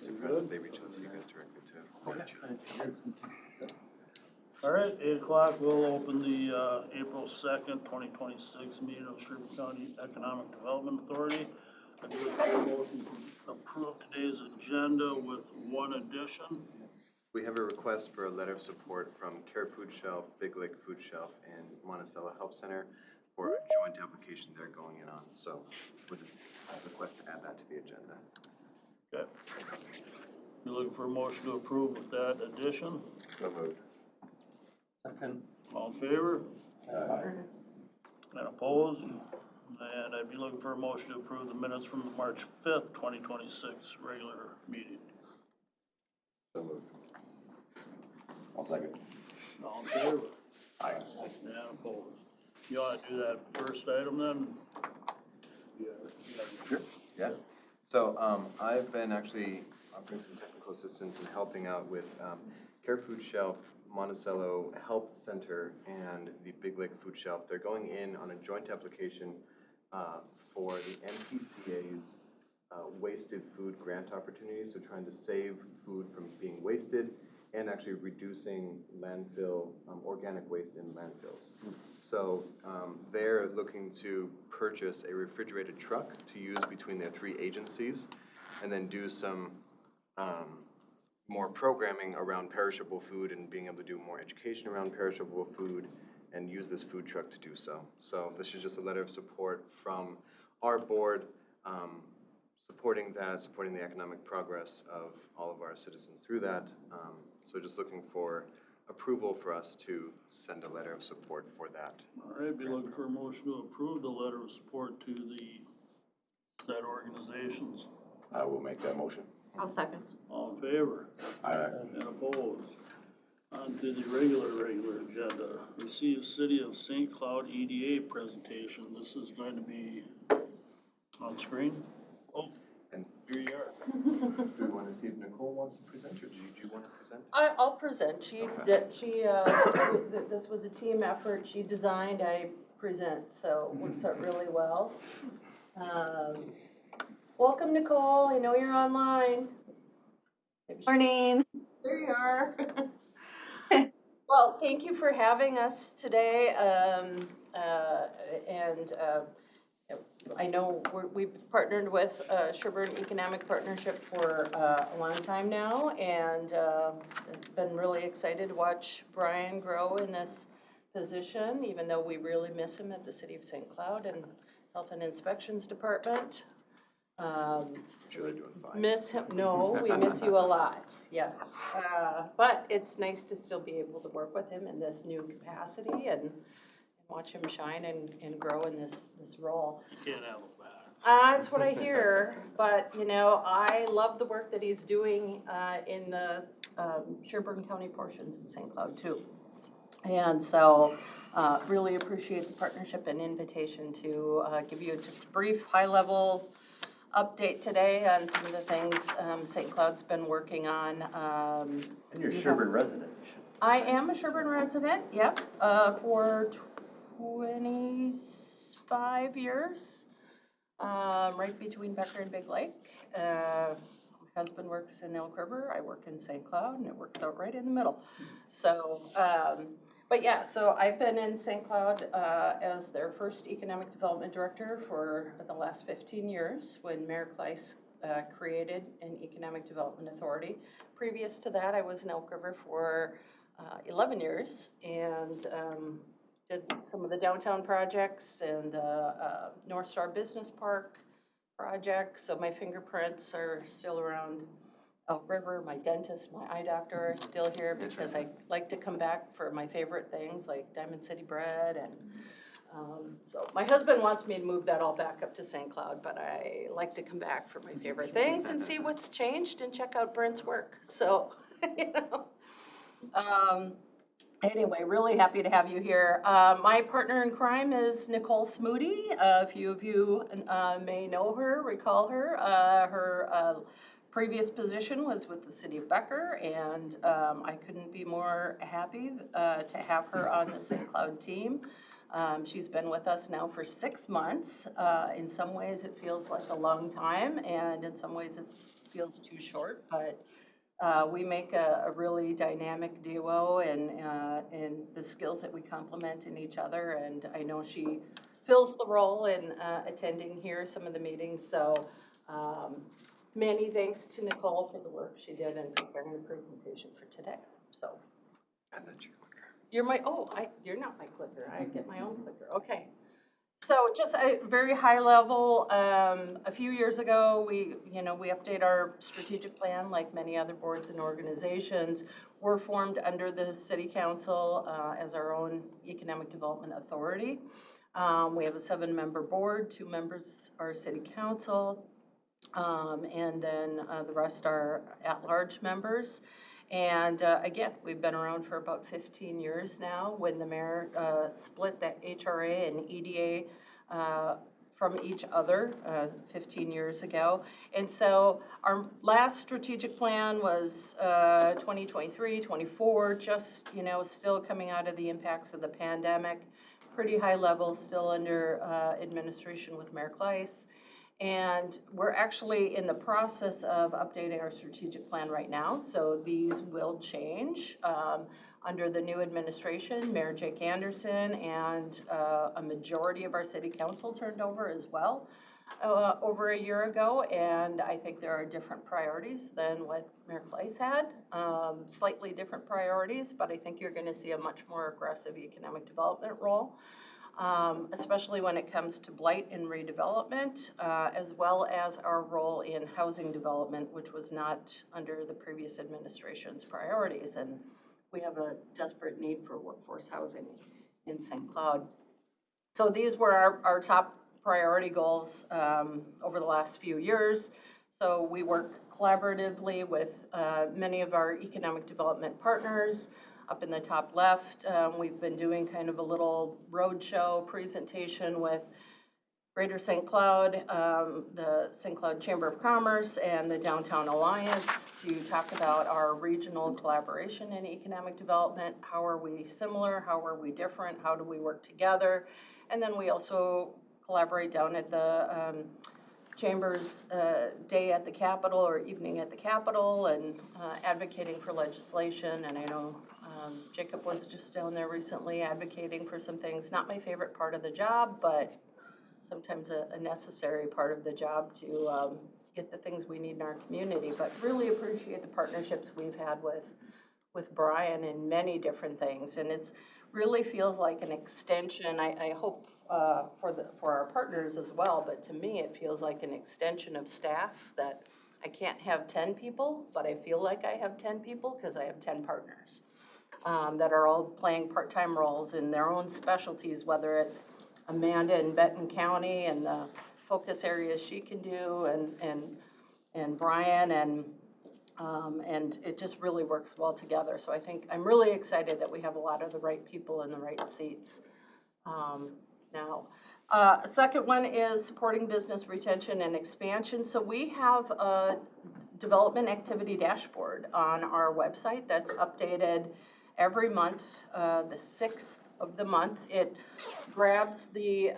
surprised if they reach out to you guys directly too. All right, 8 o'clock, we'll open the April 2nd, 2026 meeting of Sherburne County Economic Development Authority. I'd like to motion to approve today's agenda with one addition. We have a request for a letter of support from Care Food Shelf, Big Lake Food Shelf, and Monticello Health Center for a joint application they're going in on. So we'll just request to add that to the agenda. Okay. You're looking for a motion to approve with that addition? So moved. Second. All in favor? And opposed? And I'd be looking for a motion to approve the minutes from the March 5th, 2026 regular meeting. So moved. I'll second. All in favor? Aye. And opposed? You want to do that first item then? Yeah. Sure. Yeah. So I've been actually offering some technical assistance and helping out with Care Food Shelf, Monticello Health Center, and the Big Lake Food Shelf. They're going in on a joint application for the MPCA's wasted food grant opportunities. So trying to save food from being wasted and actually reducing landfill, organic waste in landfills. So they're looking to purchase a refrigerated truck to use between their 3 agencies and then do some more programming around perishable food and being able to do more education around perishable food and use this food truck to do so. So this is just a letter of support from our board, supporting that, supporting the economic progress of all of our citizens through that. So just looking for approval for us to send a letter of support for that. All right, be looking for a motion to approve the letter of support to the said organizations. I will make that motion. I'll second. All in favor? Aye. And opposed? On to the regular agenda. Receive City of St. Cloud EDA presentation. This is going to be on screen. Oh, And here you are. do we want to see if Nicole wants to present, or do you want to present? I'll present. She Okay. did. This was a team effort. She designed. I present. So it works out really well. Welcome, Nicole. I know you're online. Morning. There you are. Well, thank you for having us today. I know we've partnered with Sherburne Economic Partnership for a long time now, and been really excited to watch Brian grow in this position, even though we really miss him at the City of St. Cloud and Health and Inspections Department. Sure they're doing fine. Miss him? No, we miss you a lot, yes. But it's nice to still be able to work with him in this new capacity and watch him shine and grow in this role. You can't have it back. That's what I hear, but you know, I love the work that he's doing in the Sherburne County portions of St. Cloud too. And so really appreciate the partnership and invitation to give you just a brief high-level update today on some of the things St. Cloud's been working on. And you're a Sherburne resident. I am a Sherburne resident, yep, for 25 years, right between Becker and Big Lake. My husband works in Elk River, I work in St. Cloud, and it works out right in the middle. So, but yeah, so I've been in St. Cloud as their first economic development director for the last 15 years when Mayor Kleiss created an economic development authority. Previous to that, I was in Elk River for 11 years and did some of the downtown projects and North Star Business Park projects. So my fingerprints are still around Elk River. My dentist, my eye doctor are still here because I like to come back for my favorite things like Diamond City bread. And so my husband wants me to move that all back up to St. Cloud, but I like to come back for my favorite things and see what's changed and check out Brent's work. So, you know. Anyway, really happy to have you here. My partner in crime is Nicole Smoody. A few of you may know her, recall her. Her previous position was with the City of Becker, and I couldn't be more happy to have her on the St. Cloud team. She's been with us now for 6 months. In some ways, it feels like a long time, and in some ways, it feels too short, but we make a really dynamic duo in the skills that we complement in each other, and I know she fills the role in attending here some of the meetings, so many thanks to Nicole for the work she did in preparing the presentation for today, so. And that's your clicker. You're not my clicker, I get my own clicker, okay. So just a very high level, a few years ago, we update our strategic plan like many other boards and organizations. We're formed under the city council as our own economic development authority. We have a 7-member board, 2 members are city council, and then the rest are at-large members. And again, we've been around for about 15 years now when the mayor split that HRA and EDA from each other 15 years ago. And so our last strategic plan was 2023-24, just, still coming out of the impacts of the pandemic, pretty high level, still under administration with Mayor Kleiss. And we're actually in the process of updating our strategic plan right now, so these will change under the new administration. Mayor Jake Anderson and a majority of our city council turned over as well over a year ago, and I think there are different priorities than what Mayor Kleiss had, slightly different priorities, but I think you're going to see a much more aggressive economic development role. Especially when it comes to blight and redevelopment, as well as our role in housing development, which was not under the previous administration's priorities. And we have a desperate need for workforce housing in St. Cloud. So these were our top priority goals over the last few years. So we work collaboratively with many of our economic development partners. Up in the top left, we've been doing kind of a little roadshow presentation with Greater St. Cloud, the St. Cloud Chamber of Commerce, and the Downtown Alliance to talk about our regional collaboration in economic development. How are we similar? How are we different? How do we work together? And then we also collaborate down at the Chamber's day at the Capitol or evening at the Capitol and advocating for legislation. And I know Jacob was just down there recently advocating for some things. Not my favorite part of the job, but sometimes a necessary part of the job to get the things we need in our community. But really appreciate the partnerships we've had with Brian in many different things. And it's really feels like an extension. I hope for our partners as well, but to me it feels like an extension of staff that I can't have 10 people, but I feel like I have 10 people because I have 10 partners that are all playing part-time roles in their own specialties, whether it's Amanda in Benton County and the focus areas she can do, and Brian, and it just really works well together. So I think I'm really excited that we have a lot of the right people in the right seats now. Second one is supporting business retention and expansion. So we have a development activity dashboard on our website that's updated every month, the 6th of the month. It grabs the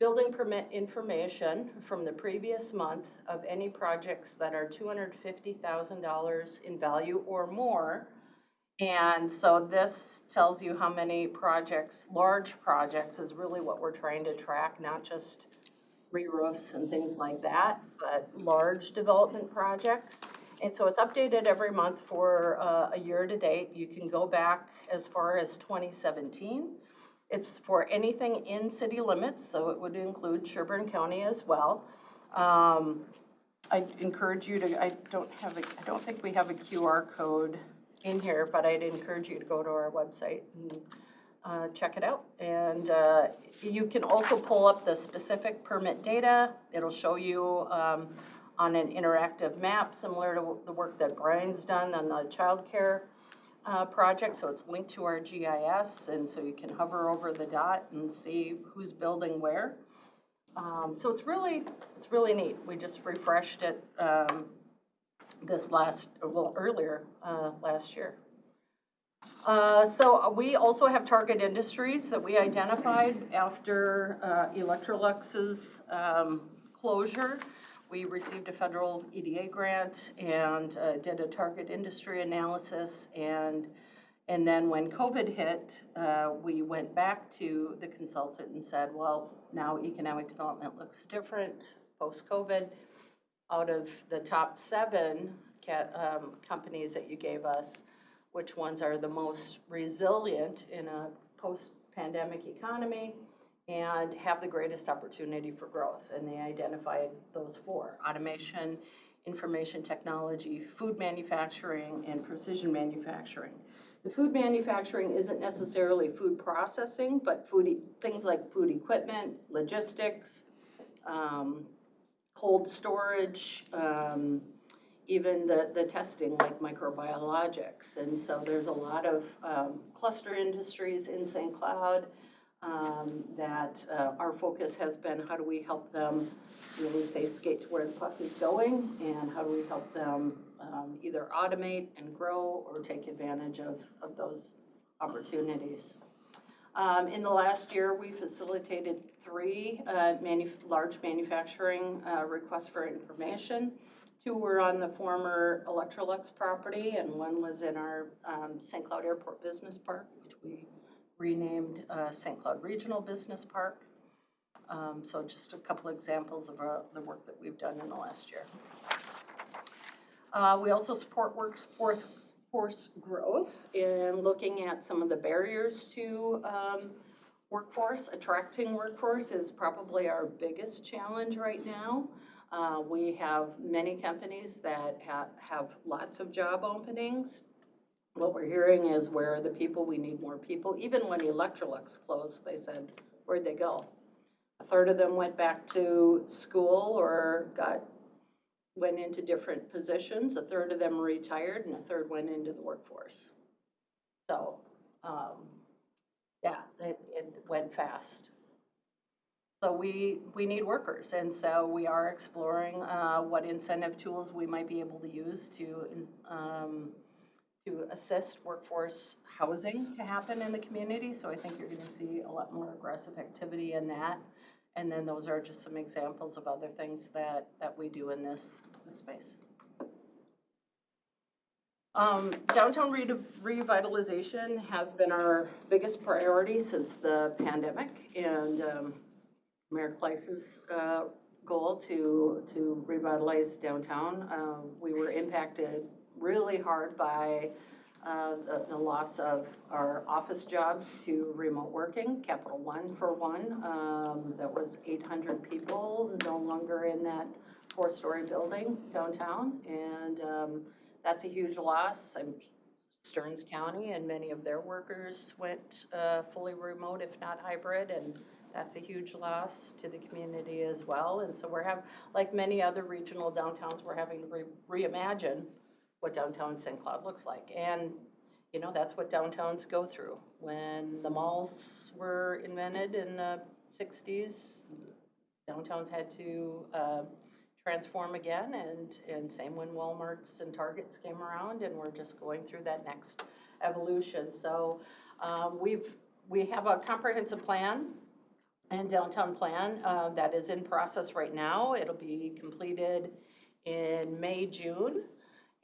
building permit information from the previous month of any projects that are $250,000 in value or more. And so this tells you how many projects, large projects is really what we're trying to track, not just re-roofs and things like that, but large development projects. And so it's updated every month for a year to date. You can go back as far as 2017. It's for anything in city limits, so it would include Sherburne County as well. I'd encourage you to, I don't think we have a QR code in here, but I'd encourage you to go to our website and check it out. And you can also pull up the specific permit data. It'll show you on an interactive map, similar to the work that Brian's done on the childcare project. So it's linked to our GIS, and so you can hover over the dot and see who's building where. So it's really neat. We just refreshed it earlier last year. So we also have target industries that we identified after Electrolux's closure. We received a federal EDA grant and did a target industry analysis, and then when COVID hit, we went back to the consultant and said, well, now economic development looks different post-COVID. Out of the top 7 companies that you gave us, which ones are the most resilient in a post-pandemic economy and have the greatest opportunity for growth? And they identified those 4: automation, information technology, food manufacturing, and precision manufacturing. The food manufacturing isn't necessarily food processing, but things like food equipment, logistics, cold storage, even the testing like microbiologics. And so there's a lot of cluster industries in St. Cloud that our focus has been, how do we help them really say skate to where the puck is going, and how do we help them either automate and grow or take advantage of those opportunities. In the last year, we facilitated 3 large manufacturing requests for information. 2 were on the former Electrolux property, and 1 was in our St. Cloud Airport Business Park, which we renamed St. Cloud Regional Business Park. So just a couple examples of the work that we've done in the last year. We also support workforce growth in looking at some of the barriers to workforce. Attracting workforce is probably our biggest challenge right now. We have many companies that have lots of job openings. What we're hearing is, where are the people? We need more people. Even when Electrolux closed, they said, where'd they go? A third of them went back to school or went into different positions. A third of them retired, and a third went into the workforce. So, yeah, it went fast. So we need workers, and so we are exploring what incentive tools we might be able to use to assist workforce housing to happen in the community. So I think you're going to see a lot more aggressive activity in that. And then those are just some examples of other things that we do in this space. Downtown revitalization has been our biggest priority since the pandemic, and Mayor Kleiss's goal to revitalize downtown. We were impacted really hard by the loss of our office jobs to remote working. Capital One, for one, that was 800 people no longer in that 4-story building downtown, and that's a huge loss. Stearns County and many of their workers went fully remote, if not hybrid, and that's a huge loss to the community as well. And so we're like many other regional downtowns, we're having to reimagine what downtown St. Cloud looks like. And, you know, that's what downtowns go through. When the malls were invented in the 60s, downtowns had to transform again, and same when Walmarts and Targets came around, and we're just going through that next evolution. So we have a comprehensive plan and downtown plan that is in process right now. It'll be completed in May, June.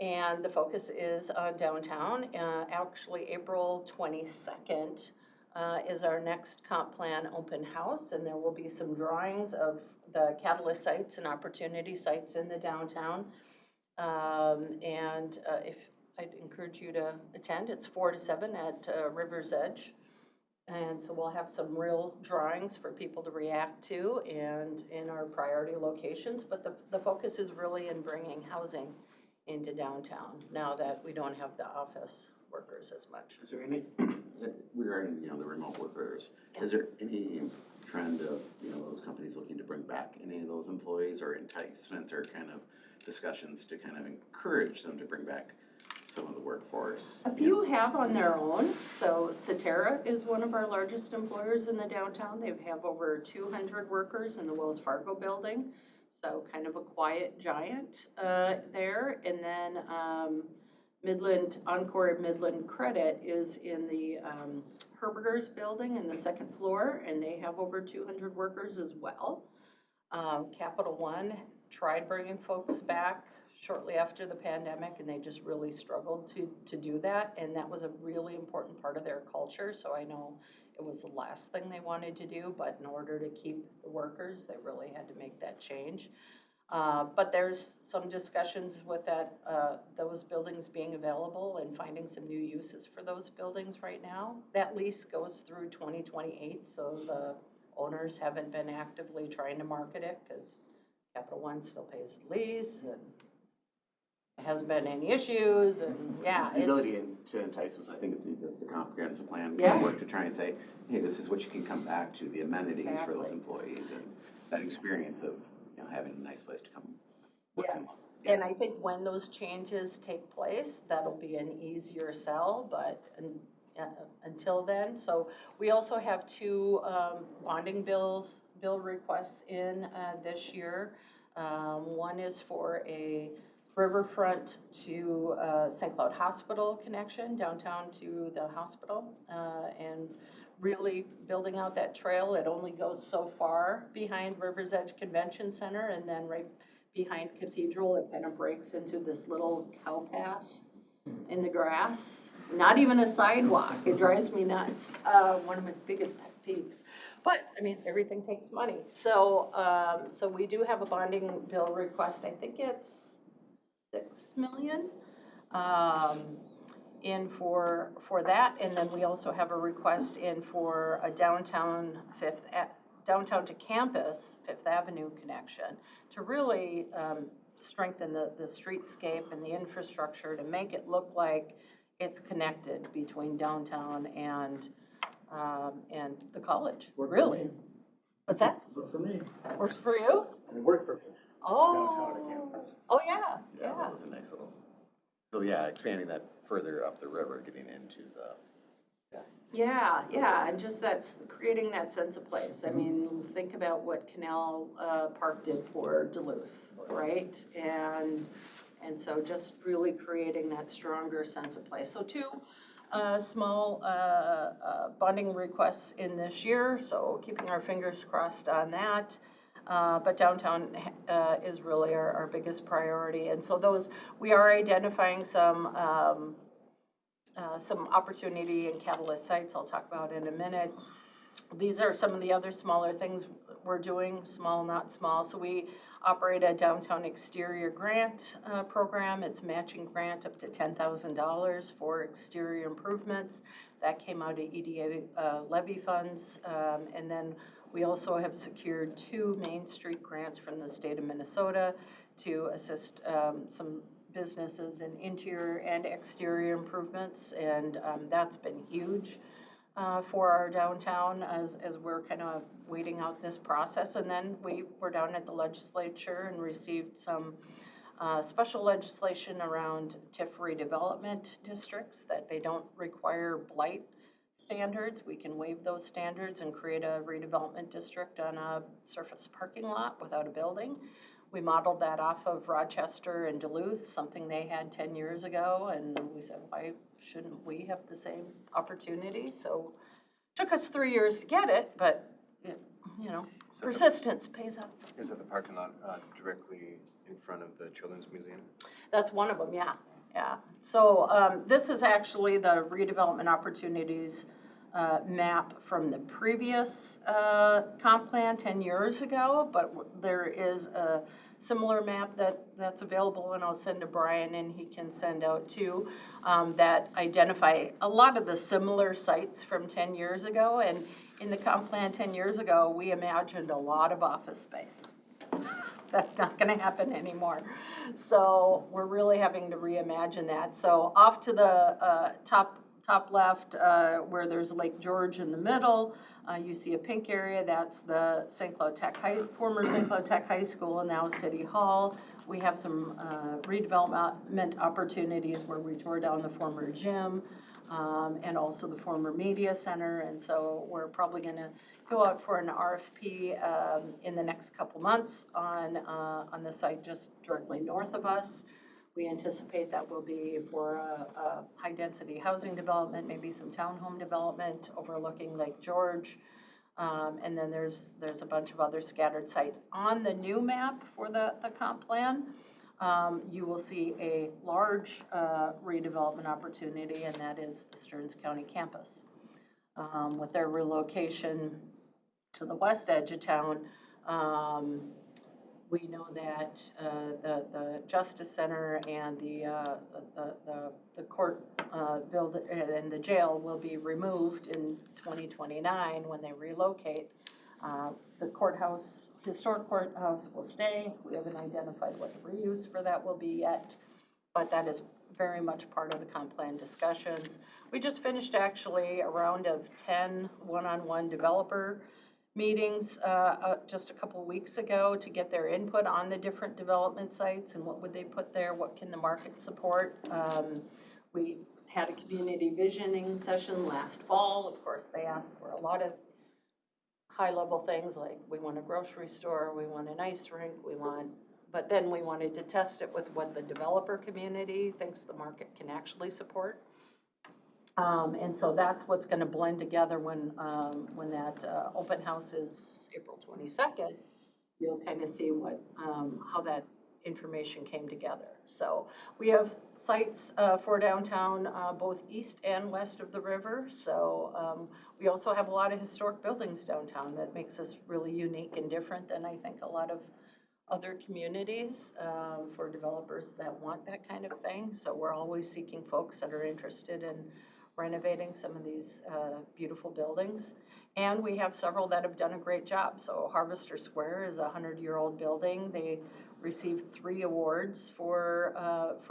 And the focus is on downtown. Actually, April 22nd is our next comp plan open house, and there will be some drawings of the catalyst sites and opportunity sites in the downtown. If I'd encourage you to attend, it's 4 to 7 at River's Edge. And so we'll have some real drawings for people to react to and in our priority locations. But the focus is really in bringing housing into downtown now that we don't have the office workers as much. Is there any, regarding, the remote workers, is there any trend of, those companies looking to bring back any of those employees, or enticement, or kind of discussions to kind of encourage them to bring back some of the workforce? A few have on their own. So Cetera is one of our largest employers in the downtown. They have over 200 workers in the Wells Fargo building. So kind of a quiet giant there. And then Encore Midland Credit is in the Herberger's building in the second floor, and they have over 200 workers as well. Capital One tried bringing folks back shortly after the pandemic, and they just really struggled to do that, and that was a really important part of their culture, so I know it was the last thing they wanted to do, but in order to keep the workers, they really had to make that change. But there's some discussions with that, those buildings being available and finding some new uses for those buildings right now. That lease goes through 2028, so the owners haven't been actively trying to market it because Capital One still pays the lease and there hasn't been any issues, and yeah, The ability to entice was, I think it's the comprehensive plan, Yeah. work to try and say, hey, this is what you can come back to, the amenities for those Exactly. employees and that experience of, having a nice place to come. work and Yes, work. and I think when those changes take place, that'll be an easier sell, but until then, so we also have two bonding bill requests in this year. One is for a riverfront to St. Cloud Hospital connection, downtown to the hospital, and really building out that trail. It only goes so far behind River's Edge Convention Center, and then right behind Cathedral, it kind of breaks into this little cow path in the grass. Not even a sidewalk. It drives me nuts. One of my biggest pet peeves. But, I mean, everything takes money. So, so we do have a bonding bill request. I think it's $6 million. In for that, and then we also have a request in for a downtown to campus Fifth Avenue connection to really strengthen the streetscape and the infrastructure to make it look like it's connected between downtown and the college. Really? What's that? Works for me. Works for you? It worked for me. Oh. Downtown to campus. Oh yeah. Yeah, that was a nice little, so yeah, expanding that further up the river, getting into the. Yeah, and just that's creating that sense of place. I mean, think about what Canal Park did for Duluth, right? And so just really creating that stronger sense of place. So two small bonding requests in this year, so keeping our fingers crossed on that. But downtown is really our biggest priority. And so those, we are identifying some opportunity and catalyst sites I'll talk about in a minute. These are some of the other smaller things we're doing, small, not small. So we operate a downtown exterior grant program. It's a matching grant up to $10,000 for exterior improvements. That came out of EDA levy funds. And then we also have secured 2 Main Street grants from the state of Minnesota to assist some businesses in interior and exterior improvements, and that's been huge for our downtown as we're kind of waiting out this process. And then we were down at the legislature and received some special legislation around TIF redevelopment districts, that they don't require blight standards. We can waive those standards and create a redevelopment district on a surface parking lot without a building. We modeled that off of Rochester and Duluth, something they had 10 years ago, and we said, why shouldn't we have the same opportunity? So it took us 3 years to get it, but persistence pays off. Is that the parking lot directly in front of the Children's Museum? That's one of them, yeah. So this is actually the redevelopment opportunities map from the previous comp plan 10 years ago, but there is a similar map that's available, and I'll send to Brian and he can send out too, that identify a lot of the similar sites from 10 years ago. And in the comp plan 10 years ago, we imagined a lot of office space. That's not going to happen anymore. So we're really having to reimagine that. So off to the top left, where there's Lake George in the middle, you see a pink area. That's the former St. Cloud Tech High School, and now City Hall. We have some redevelopment opportunities where we tore down the former gym and also the former media center. And so we're probably going to go out for an RFP in the next couple months on the site just directly north of us. We anticipate that will be for a high-density housing development, maybe some townhome development overlooking Lake George. And then there's a bunch of other scattered sites. On the new map for the comp plan, you will see a large redevelopment opportunity, and that is the Stearns County campus. With their relocation to the west edge of town, we know that the Justice Center and the court building and the jail will be removed in 2029 when they relocate. The courthouse, historic courthouse will stay. We haven't identified what the reuse for that will be yet, but that is very much part of the comp plan discussions. We just finished actually a round of 10 one-on-one developer meetings just a couple weeks ago to get their input on the different development sites and what would they put there, what can the market support. We had a community visioning session last fall. Of course, they asked for a lot of high-level things like we want a grocery store, we want an ice rink, but then we wanted to test it with what the developer community thinks the market can actually support. And so that's what's gonna blend together when that open house is April 22nd. You'll kind of see what, how that information came together. So we have sites for downtown, both east and west of the river. So we also have a lot of historic buildings downtown that makes us really unique and different than I think a lot of other communities for developers that want that kind of thing. So we're always seeking folks that are interested in renovating some of these beautiful buildings. And we have several that have done a great job. So Harvester Square is a 100-year-old building. They received 3 awards for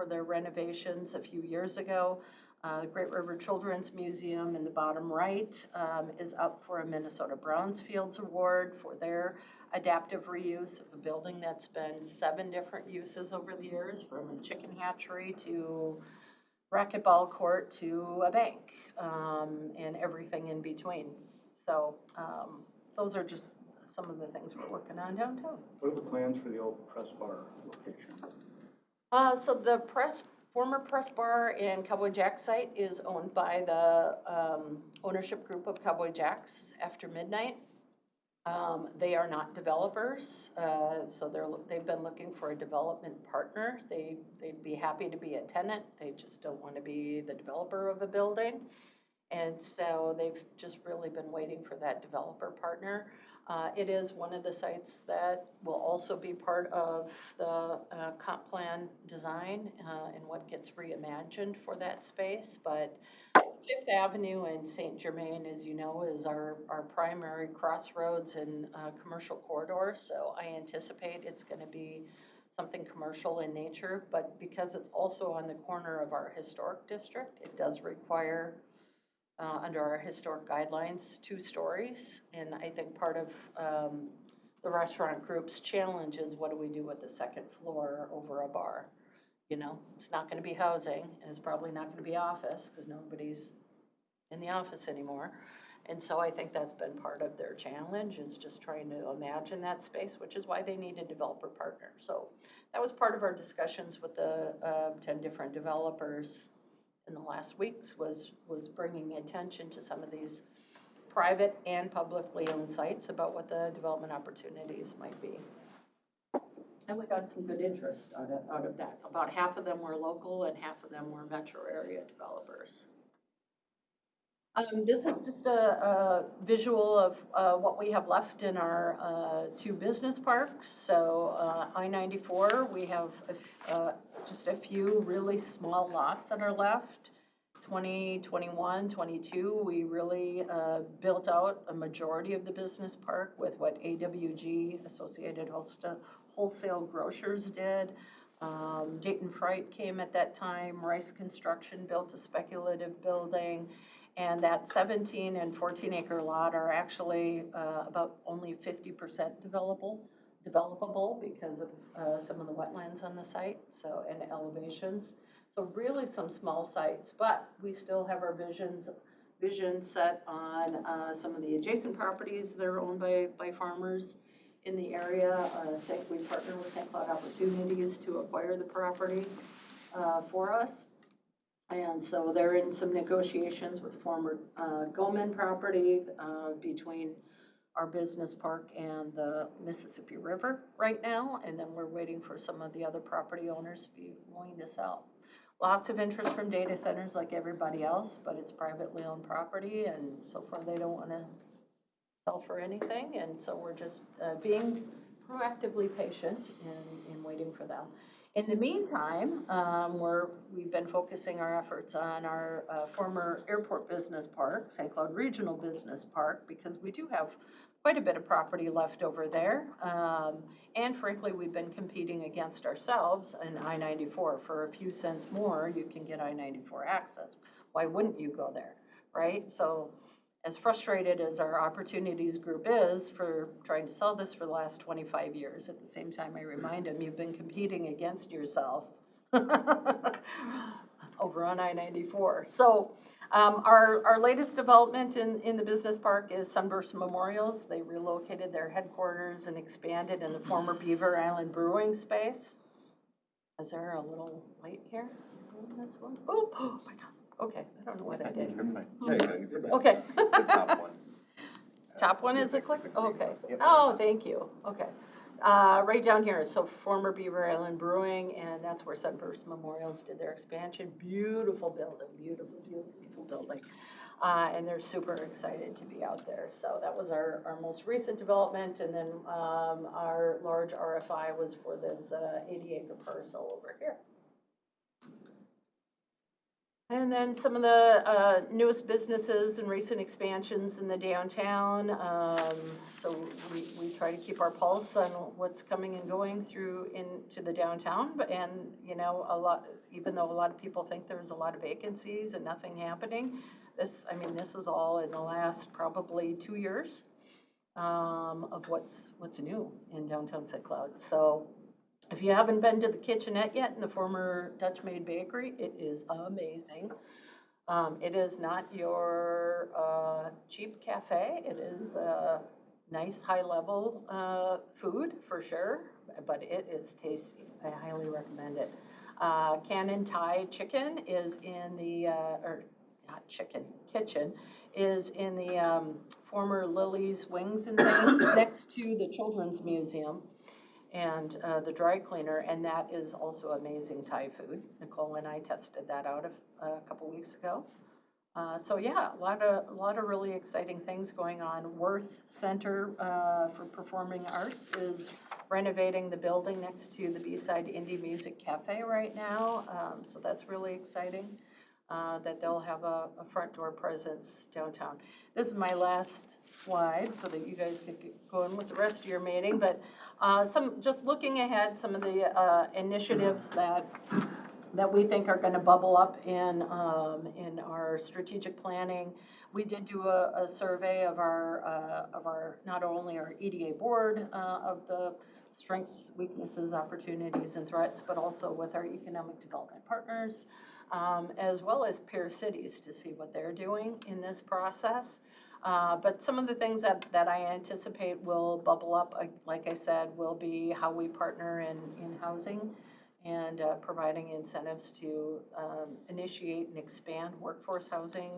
their renovations a few years ago. Great River Children's Museum in the bottom right is up for a Minnesota Brownsfields Award for their adaptive reuse of a building that's been 7 different uses over the years, from a chicken hatchery to racquetball court to a bank, and everything in between. So those are just some of the things we're working on downtown. What are the plans for the old press bar location? So the former press bar and Cowboy Jack site is owned by the ownership group of Cowboy Jacks After Midnight. They are not developers, so they've been looking for a development partner. They'd be happy to be a tenant. They just don't want to be the developer of a building. And so they've just really been waiting for that developer partner. It is one of the sites that will also be part of the comp plan design and what gets reimagined for that space. But Fifth Avenue and St. Germain, as you know, is our primary crossroads and commercial corridor. So I anticipate it's going to be something commercial in nature. But because it's also on the corner of our historic district, it does require under our historic guidelines 2 stories. And I think part of the restaurant group's challenge is what do we do with the 2nd floor over a bar? You know, it's not going to be housing, and it's probably not going to be office because nobody's in the office anymore. And so I think that's been part of their challenge, is just trying to imagine that space, which is why they need a developer partner. So that was part of our discussions with the 10 different developers in the last weeks, was bringing attention to some of these private and publicly owned sites about what the development opportunities might be. And we got some good interest out of that. About half of them were local and half of them were metro area developers. This is just a visual of what we have left in our 2 business parks. So I-94, we have just a few really small lots that are left. 2021, 22, we really built out a majority of the business park with what AWG, Associated Wholesale Grocers, did. Dayton Fright came at that time. Rice Construction built a speculative building. And that 17 and 14 acre lot are actually about only 50% developable because of some of the wetlands on the site, so, and elevations. So really some small sites, but we still have our vision set on some of the adjacent properties that are owned by farmers in the area. We partner with St. Cloud Opportunities to acquire the property. for us. And so they're in some negotiations with former Goman property between our business park and the Mississippi River right now. And then we're waiting for some of the other property owners to be willing to sell. Lots of interest from data centers like everybody else, but it's privately owned property, and so far they don't want to sell for anything. And so we're just being proactively patient in waiting for them. In the meantime, we've been focusing our efforts on our former airport business park, St. Cloud Regional Business Park, because we do have quite a bit of property left over there. And frankly, we've been competing against ourselves in I-94. For a few cents more, you can get I-94 access. Why wouldn't you go there, right? So as frustrated as our opportunities group is for trying to sell this for the last 25 years, at the same time, I remind them, you've been competing against yourself over on I-94. So our latest development in the business park is Sunburst Memorials. They relocated their headquarters and expanded in the former Beaver Island Brewing space. Is there a little light here on this one? Oh my God. Okay, I don't know what I did. You're fine. There you go, you're back. Okay. The top one. Top one is a click? Click the green Okay. one. Yep. Oh, thank you. Okay. Right down here, so former Beaver Island Brewing, and that's where Sunburst Memorials did their expansion. Beautiful building, beautiful, beautiful building. And they're super excited to be out there. So that was our most recent development, and then our large RFI was for this 80-acre parcel over here. And then some of the newest businesses and recent expansions in the downtown. So we try to keep our pulse on what's coming and going through into the downtown. And, you know, even though a lot of people think there's a lot of vacancies and nothing happening, this is all in the last probably 2 years of what's new in downtown St. Cloud. So if you haven't been to the kitchenette yet in the former Dutch Maid Bakery, it is amazing. It is not your cheap cafe. It is nice, high-level food for sure, but it is tasty. I highly recommend it. Cannon Thai Chicken is in the, kitchen is in the former Lily's Wings and Things next to the Children's Museum and the dry cleaner, and that is also amazing Thai food. Nicole and I tested that out a couple weeks ago. So yeah, a lot of really exciting things going on. Worth Center for Performing Arts is renovating the building next to the B-Side Indie Music Cafe right now. So that's really exciting that they'll have a front door presence downtown. This is my last slide so that you guys can get going with the rest of your meeting, but just looking ahead, some of the initiatives that we think are going to bubble up in our strategic planning. We did do a survey of our not only our EDA board of the strengths, weaknesses, opportunities, and threats, but also with our economic development partners, as well as peer cities to see what they're doing in this process. But some of the things that I anticipate will bubble up, like I said, will be how we partner in housing and providing incentives to initiate and expand workforce housing,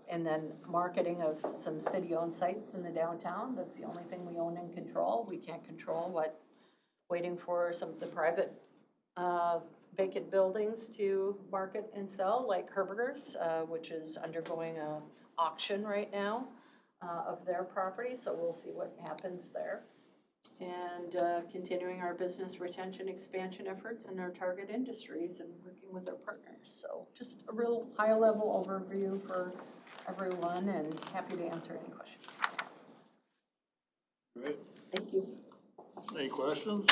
and then marketing of some city-owned sites in the downtown. That's the only thing we own and control. We can't control waiting for some of the private vacant buildings to market and sell, like Herberger's, which is undergoing an auction right now of their property, so we'll see what happens there. And continuing our business retention expansion efforts in our target industries and working with our partners. So just a real high-level overview for everyone, and happy to answer any questions. Great. Thank you. Any questions?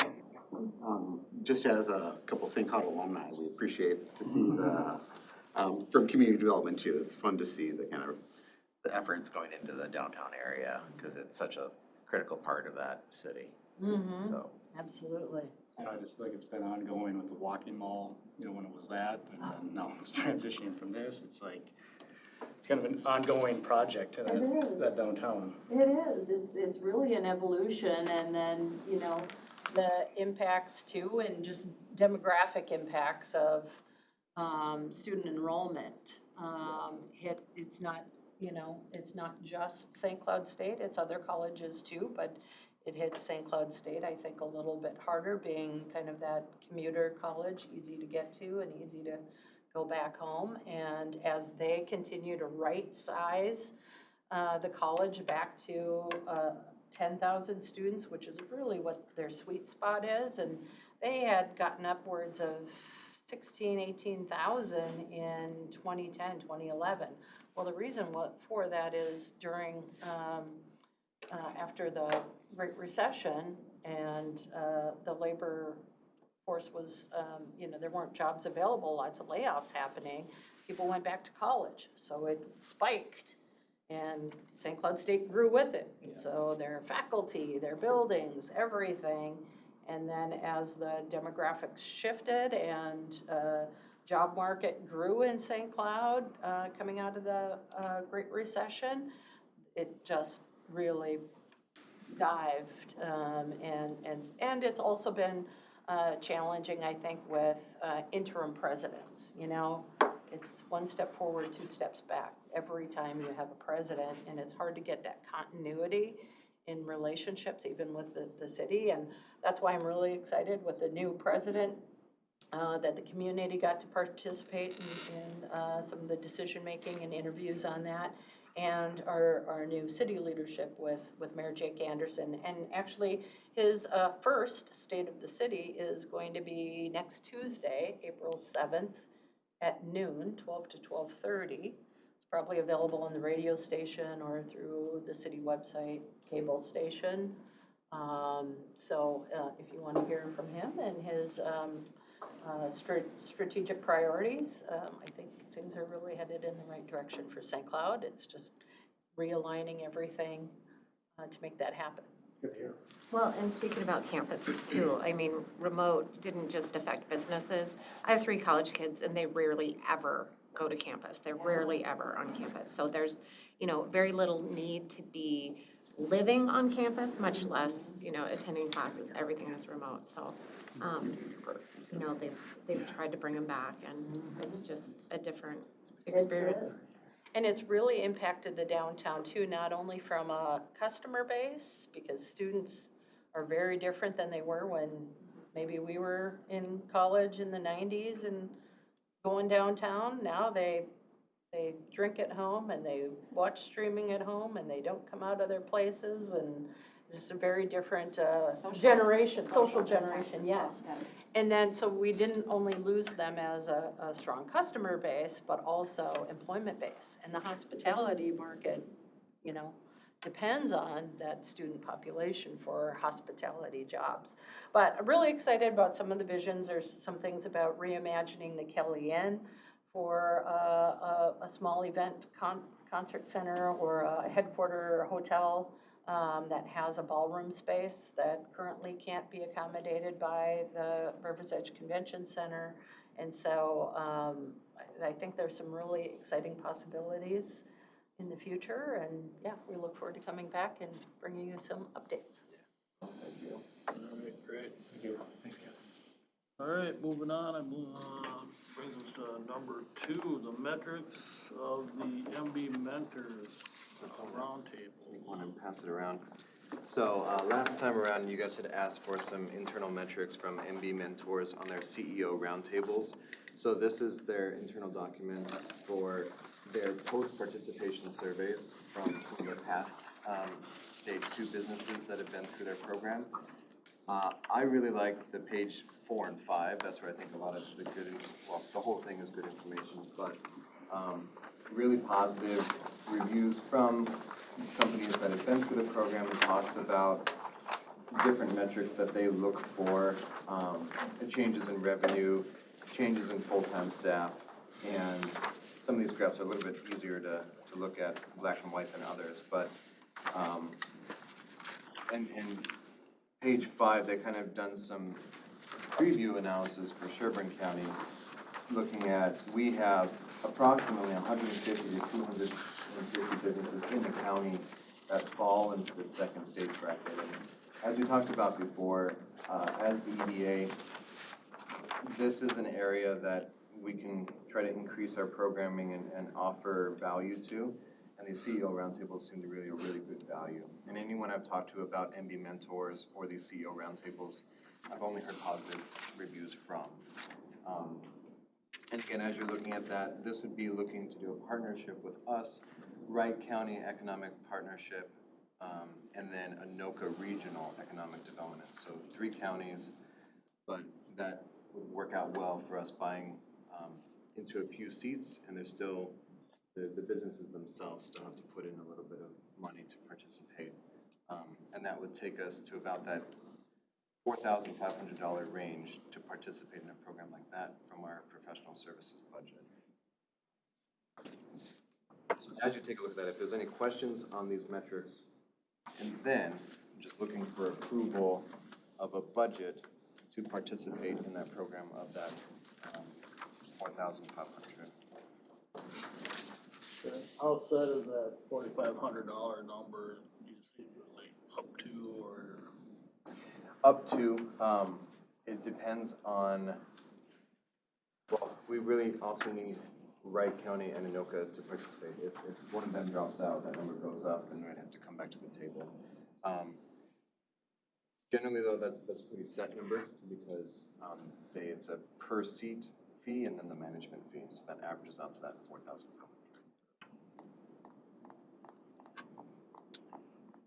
Just as a couple St. Cloud alumni, we appreciate to see the, from community development too, it's fun to see the kind of the efforts going into the downtown area, because it's such a critical part of that city. Mm-hmm. So Absolutely. And I just feel like it's been ongoing with the walking mall, you know, when it was that, and then now it's transitioning from this. It's like, it's kind of an ongoing project to that downtown. It is. It's really an evolution, and then, you know, the impacts too, and just demographic impacts of student enrollment hit. It's not, it's not just St. Cloud State, it's other colleges too, but it hit St. Cloud State, I think, a little bit harder, being kind of that commuter college, easy to get to and easy to go back home. And as they continue to right size the college back to 10,000 students, which is really what their sweet spot is, and they had gotten upwards of 18,000 in 2010, 2011. Well, the reason for that is during, after the Great Recession and the labor force was, there weren't jobs available, lots of layoffs happening, people went back to college. So it spiked, and St. Cloud State grew with it. Yeah. So their faculty, their buildings, everything. And then as the demographics shifted and job market grew in St. Cloud coming out of the Great Recession, it just really dived. And it's also been challenging, I think, with interim presidents. It's one step forward, two steps back every time you have a president, and it's hard to get that continuity in relationships, even with the city. And that's why I'm really excited with the new president, that the community got to participate in some of the decision-making and interviews on that, and our new city leadership with Mayor Jake Anderson. And actually, his first State of the City is going to be next Tuesday, April 7th at noon, 12 to 12:30. It's probably available on the radio station or through the city website, cable station. So if you want to hear from him and his strategic priorities, I think things are really headed in the right direction for St. Cloud. It's just realigning everything to make that happen. Good to hear. Well, and speaking about campuses too, I mean, remote didn't just affect businesses. I have 3 college kids and they rarely ever go to campus. They're rarely ever on campus. So there's, very little need to be living on campus, much less, attending classes. Everything is remote. So, they've tried to bring them back, and it's just a different experience. And it's really impacted the downtown too, not only from a customer base, because students are very different than they were when maybe we were in college in the 90s and going downtown. Now they drink at home and they watch streaming at home and they don't come out of their places, and it's just a very different social generation, yes. And then, so we didn't only lose them as a strong customer base, but also employment base. And the hospitality market, depends on that student population for hospitality jobs. But I'm really excited about some of the visions. There's some things about reimagining the Kelly Inn for a small event concert center or a headquarter hotel that has a ballroom space that currently can't be accommodated by the River's Edge Convention Center. And so I think there's some really exciting possibilities in the future. And yeah, we look forward to coming back and bringing you some updates. All right, great. Thank you. Thanks, guys. All right, moving on, brings us to number 2, the metrics of the MB Mentors Roundtable. Take one and pass it around. So last time around, you guys had asked for some internal metrics from MB Mentors on their CEO roundtables. So this is their internal documents for their post-participation surveys from some of the past stage 2 businesses that have been through their program. I really like the page 4 and 5. That's where I think a lot of the the whole thing is good information, but really positive reviews from companies that have been through the program. It talks about different metrics that they look for, changes in revenue, changes in full-time staff, and some of these graphs are a little bit easier to look at black and white than others, but and page 5, they kind of done some preview analysis for Sherburne County, looking at, we have approximately 150 to 250 businesses in the county that fall into the second stage bracket. And as we talked about before, as the EDA this is an area that we can try to increase our programming and offer value to. And these CEO roundtables seem to really a really good value. And anyone I've talked to about MB mentors or these CEO roundtables, I've only heard positive reviews from. And again, as you're looking at that, this would be looking to do a partnership with us, Wright County Economic Partnership, and then Anoka Regional Economic Development. So 3 counties, but that would work out well for us buying into a few seats, and there's still, the businesses themselves still have to put in a little bit of money to participate. And that would take us to about that $4,500 range to participate in a program like that from our professional services budget. So as you take a look at that, if there's any questions on these metrics, and then I'm just looking for approval of a budget to participate in that program of that $4,500. Okay. How set is that $4,500 number? Do you see like up to or? Up to, it depends on, well, we really also need Wright County and Anoka to participate. If one of them drops out, that number goes up and we'd have to come back to the table. Generally though, that's a pretty set number because it's a per seat fee and then the management fee. So that averages out to that $4,500.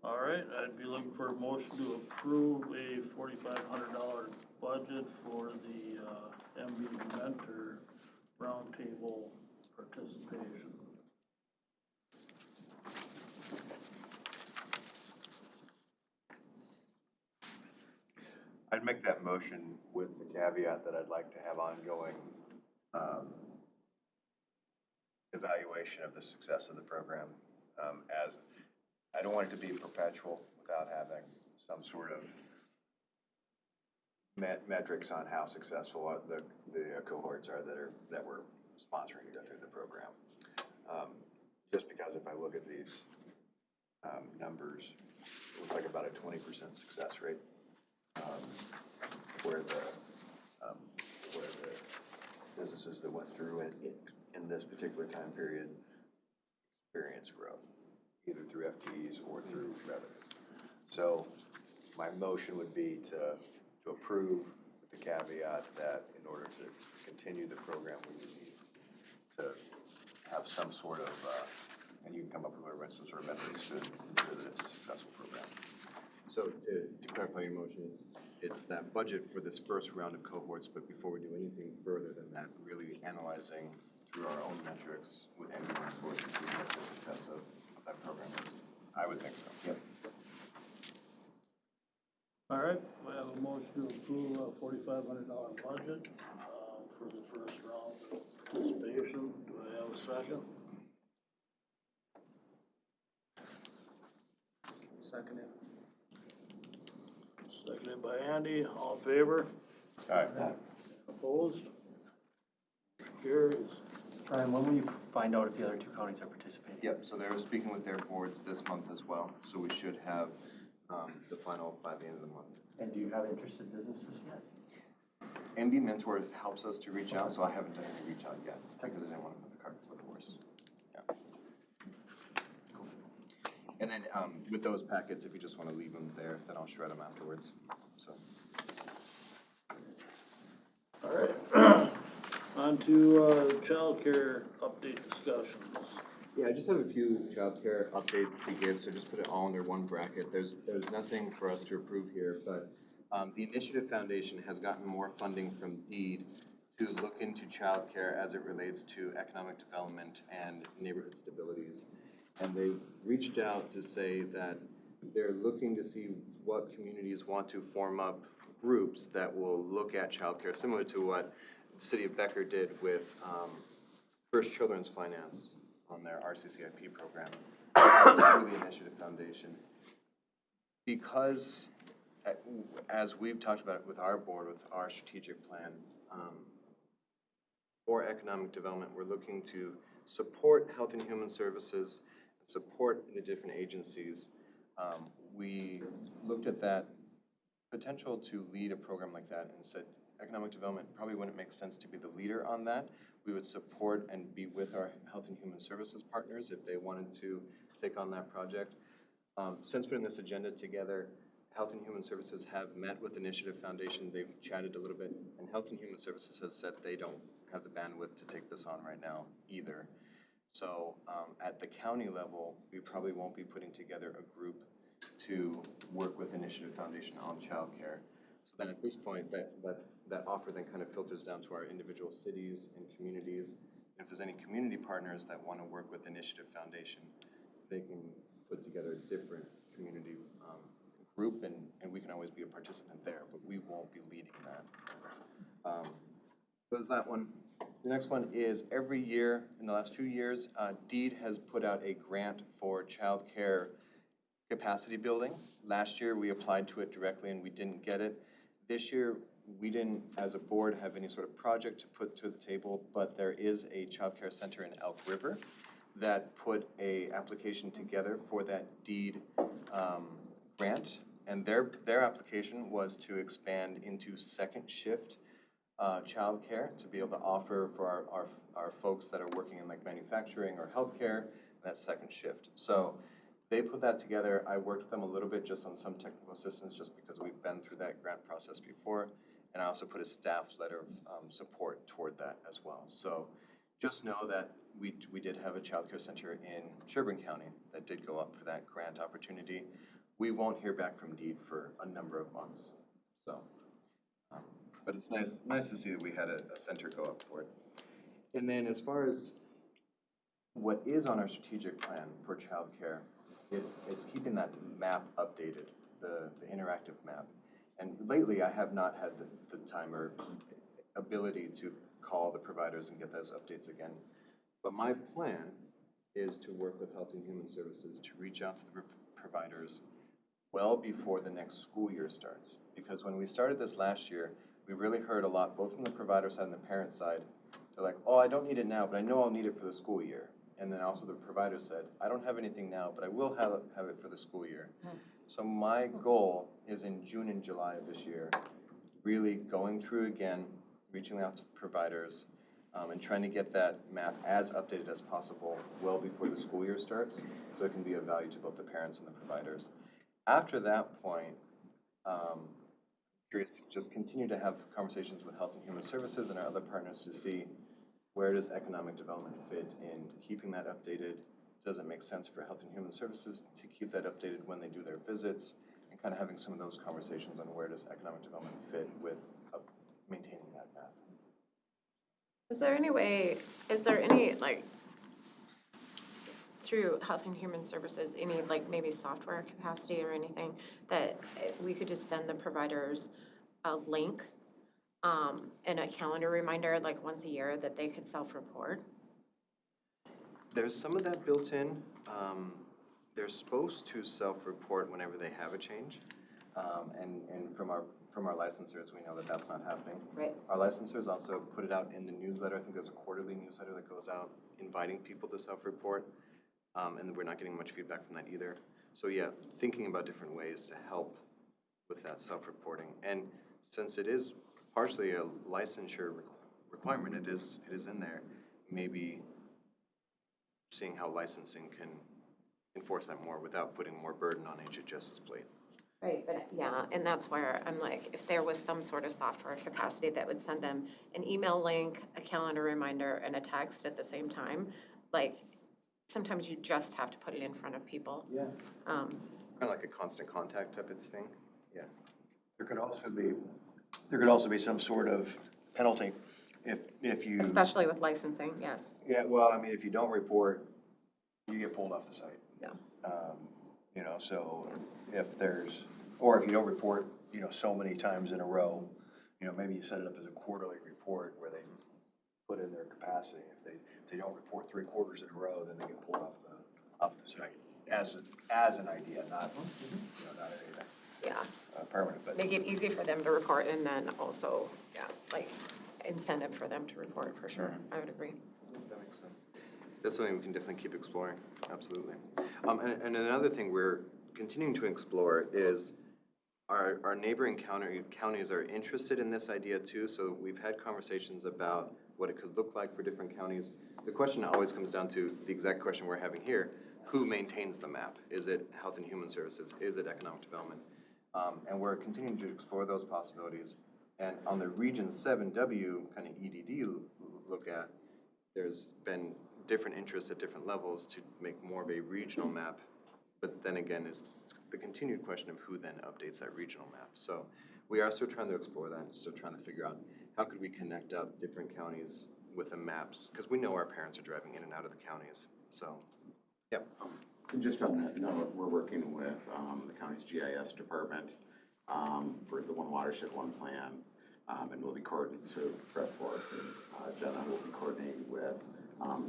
All right, I'd be looking for a motion to approve a $4,500 budget for the MB Mentor Roundtable participation. I'd make that motion with the caveat that I'd like to have ongoing evaluation of the success of the program. As I don't want it to be perpetual without having some sort of metrics on how successful the cohorts are that we're sponsoring to go through the program. Just because if I look at these numbers, it looks like about a 20% success rate. Where the businesses that went through it in this particular time period experience growth, either through FTEs or through revenues. So my motion would be to approve with the caveat that in order to continue the program, we would need to have some sort of, and you can come up with some sort of metrics to ensure that it's a successful program. So to clarify your motion, it's that budget for this first round of cohorts, but before we do anything further than that, really analyzing through our own metrics with MB mentors to see what the success of that program is. I would think so. Yep. All right, we have a motion to approve a $4,500 budget for the first round of participation. Do I have a second? Seconded. Seconded by Andy, all in favor? All right. Opposed? Carries. Brian, when will you find out if the other 2 counties are participating? Yep, so they're speaking with their boards this month as well, so we should have the final by the end of the month. And do you have interested businesses yet? MB Mentor helps us to reach out, so I haven't done any reach out yet because I didn't want to put the cart before the horse. Yeah. Cool. And then with those packets, if you just want to leave them there, then I'll shred them afterwards. So. All right. On to childcare update discussions. Yeah, I just have a few childcare updates to give, so just put it all under one bracket. There's nothing for us to approve here, but the Initiative Foundation has gotten more funding from DEED to look into childcare as it relates to economic development and neighborhood stabilities. And they've reached out to say that they're looking to see what communities want to form up groups that will look at childcare, similar to what the city of Becker did with First Children's Finance on their RCCIP program through the Initiative Foundation. Because, as we've talked about with our board, with our strategic plan, for economic development, we're looking to support health and human services, support the different agencies. We looked at that potential to lead a program like that and said, economic development probably wouldn't make sense to be the leader on that. We would support and be with our Health and Human Services partners if they wanted to take on that project. Since putting this agenda together, Health and Human Services have met with Initiative Foundation. They've chatted a little bit, and Health and Human Services has said they don't have the bandwidth to take this on right now either. So at the county level, we probably won't be putting together a group to work with Initiative Foundation on childcare. So then at this point, that offer then kind of filters down to our individual cities and communities. If there's any community partners that want to work with Initiative Foundation, they can put together a different community group, and we can always be a participant there, but we won't be leading that. So there's that one. The next one is every year, in the last few years, DEED has put out a grant for childcare capacity building. Last year, we applied to it directly and we didn't get it. This year, we didn't, as a board, have any sort of project to put to the table, but there is a childcare center in Elk River that put a application together for that DEED grant, and their application was to expand into second shift childcare to be able to offer for our folks that are working in like manufacturing or healthcare, that second shift. So they put that together. I worked with them a little bit just on some technical assistance just because we've been through that grant process before, and I also put a staff letter of support toward that as well. So just know that we did have a childcare center in Sherburne County that did go up for that grant opportunity. We won't hear back from DEED for a number of months, so. But it's nice to see that we had a center go up for it. And then as far as what is on our strategic plan for childcare, it's keeping that map updated, the interactive map. And lately I have not had the time or ability to call the providers and get those updates again. But my plan is to work with Health and Human Services to reach out to the providers well before the next school year starts. Because when we started this last year, we really heard a lot, both from the provider side and the parent side. They're like, oh, I don't need it now, but I know I'll need it for the school year. And then also the provider said, I don't have anything now, but I will have it for the school year. So my goal is in June and July of this year, really going through again, reaching out to the providers, and trying to get that map as updated as possible well before the school year starts, so it can be of value to both the parents and the providers. After that point, curious to just continue to have conversations with Health and Human Services and our other partners to see where does economic development fit in keeping that updated. Does it make sense for Health and Human Services to keep that updated when they do their visits, and kind of having some of those conversations on where does economic development fit with maintaining that map. Is there any, like, through Health and Human Services, any, like, maybe software capacity or anything that we could just send the providers a link and a calendar reminder, like, once a year that they could self-report? There's some of that built in. They're supposed to self-report whenever they have a change. And from our licensors, we know that that's not happening. Right. Our licensors also put it out in the newsletter. I think there's a quarterly newsletter that goes out inviting people to self-report. And we're not getting much feedback from that either. So yeah, thinking about different ways to help with that self-reporting. And since it is partially a licensure requirement, it is in there, maybe seeing how licensing can enforce that more without putting more burden on HHS's plate. Right, but yeah, and that's where I'm like, if there was some sort of software capacity that would send them an email link, a calendar reminder, and a text at the same time, like, sometimes you just have to put it in front of people. Yeah. Kind of like a constant contact type of thing. Yeah. There could also be some sort of penalty if you. Especially with licensing, yes. Yeah, well, I mean, if you don't report, you get pulled off the site. Yeah. You know, so if you don't report, you know, so many times in a row, you know, maybe you set it up as a quarterly report where they put in their capacity. If they don't report 3 quarters in a row, then they get pulled off the site as an idea, not, you know, not anything. Yeah. Permanent, but. Make it easy for them to report, and then also, yeah, like, incentive for them to report, for sure. I would agree. That makes sense. That's something we can definitely keep exploring, absolutely. And another thing we're continuing to explore is our neighboring counties are interested in this idea too, so we've had conversations about what it could look like for different counties. The question always comes down to the exact question we're having here: who maintains the map? Is it Health and Human Services? Is it Economic Development? And we're continuing to explore those possibilities. And on the Region 7W kind of EDD look at, there's been different interests at different levels to make more of a regional map. But then again, it's the continued question of who then updates that regional map. So we are still trying to explore that, and still trying to figure out how could we connect up different counties with the maps, because we know our parents are driving in and out of the counties. So, yeah. And just on that note, we're working with the county's GIS department for the One Watershed, One Plan, and we'll be coordinating, so Brett Forth and Jenna will be coordinating with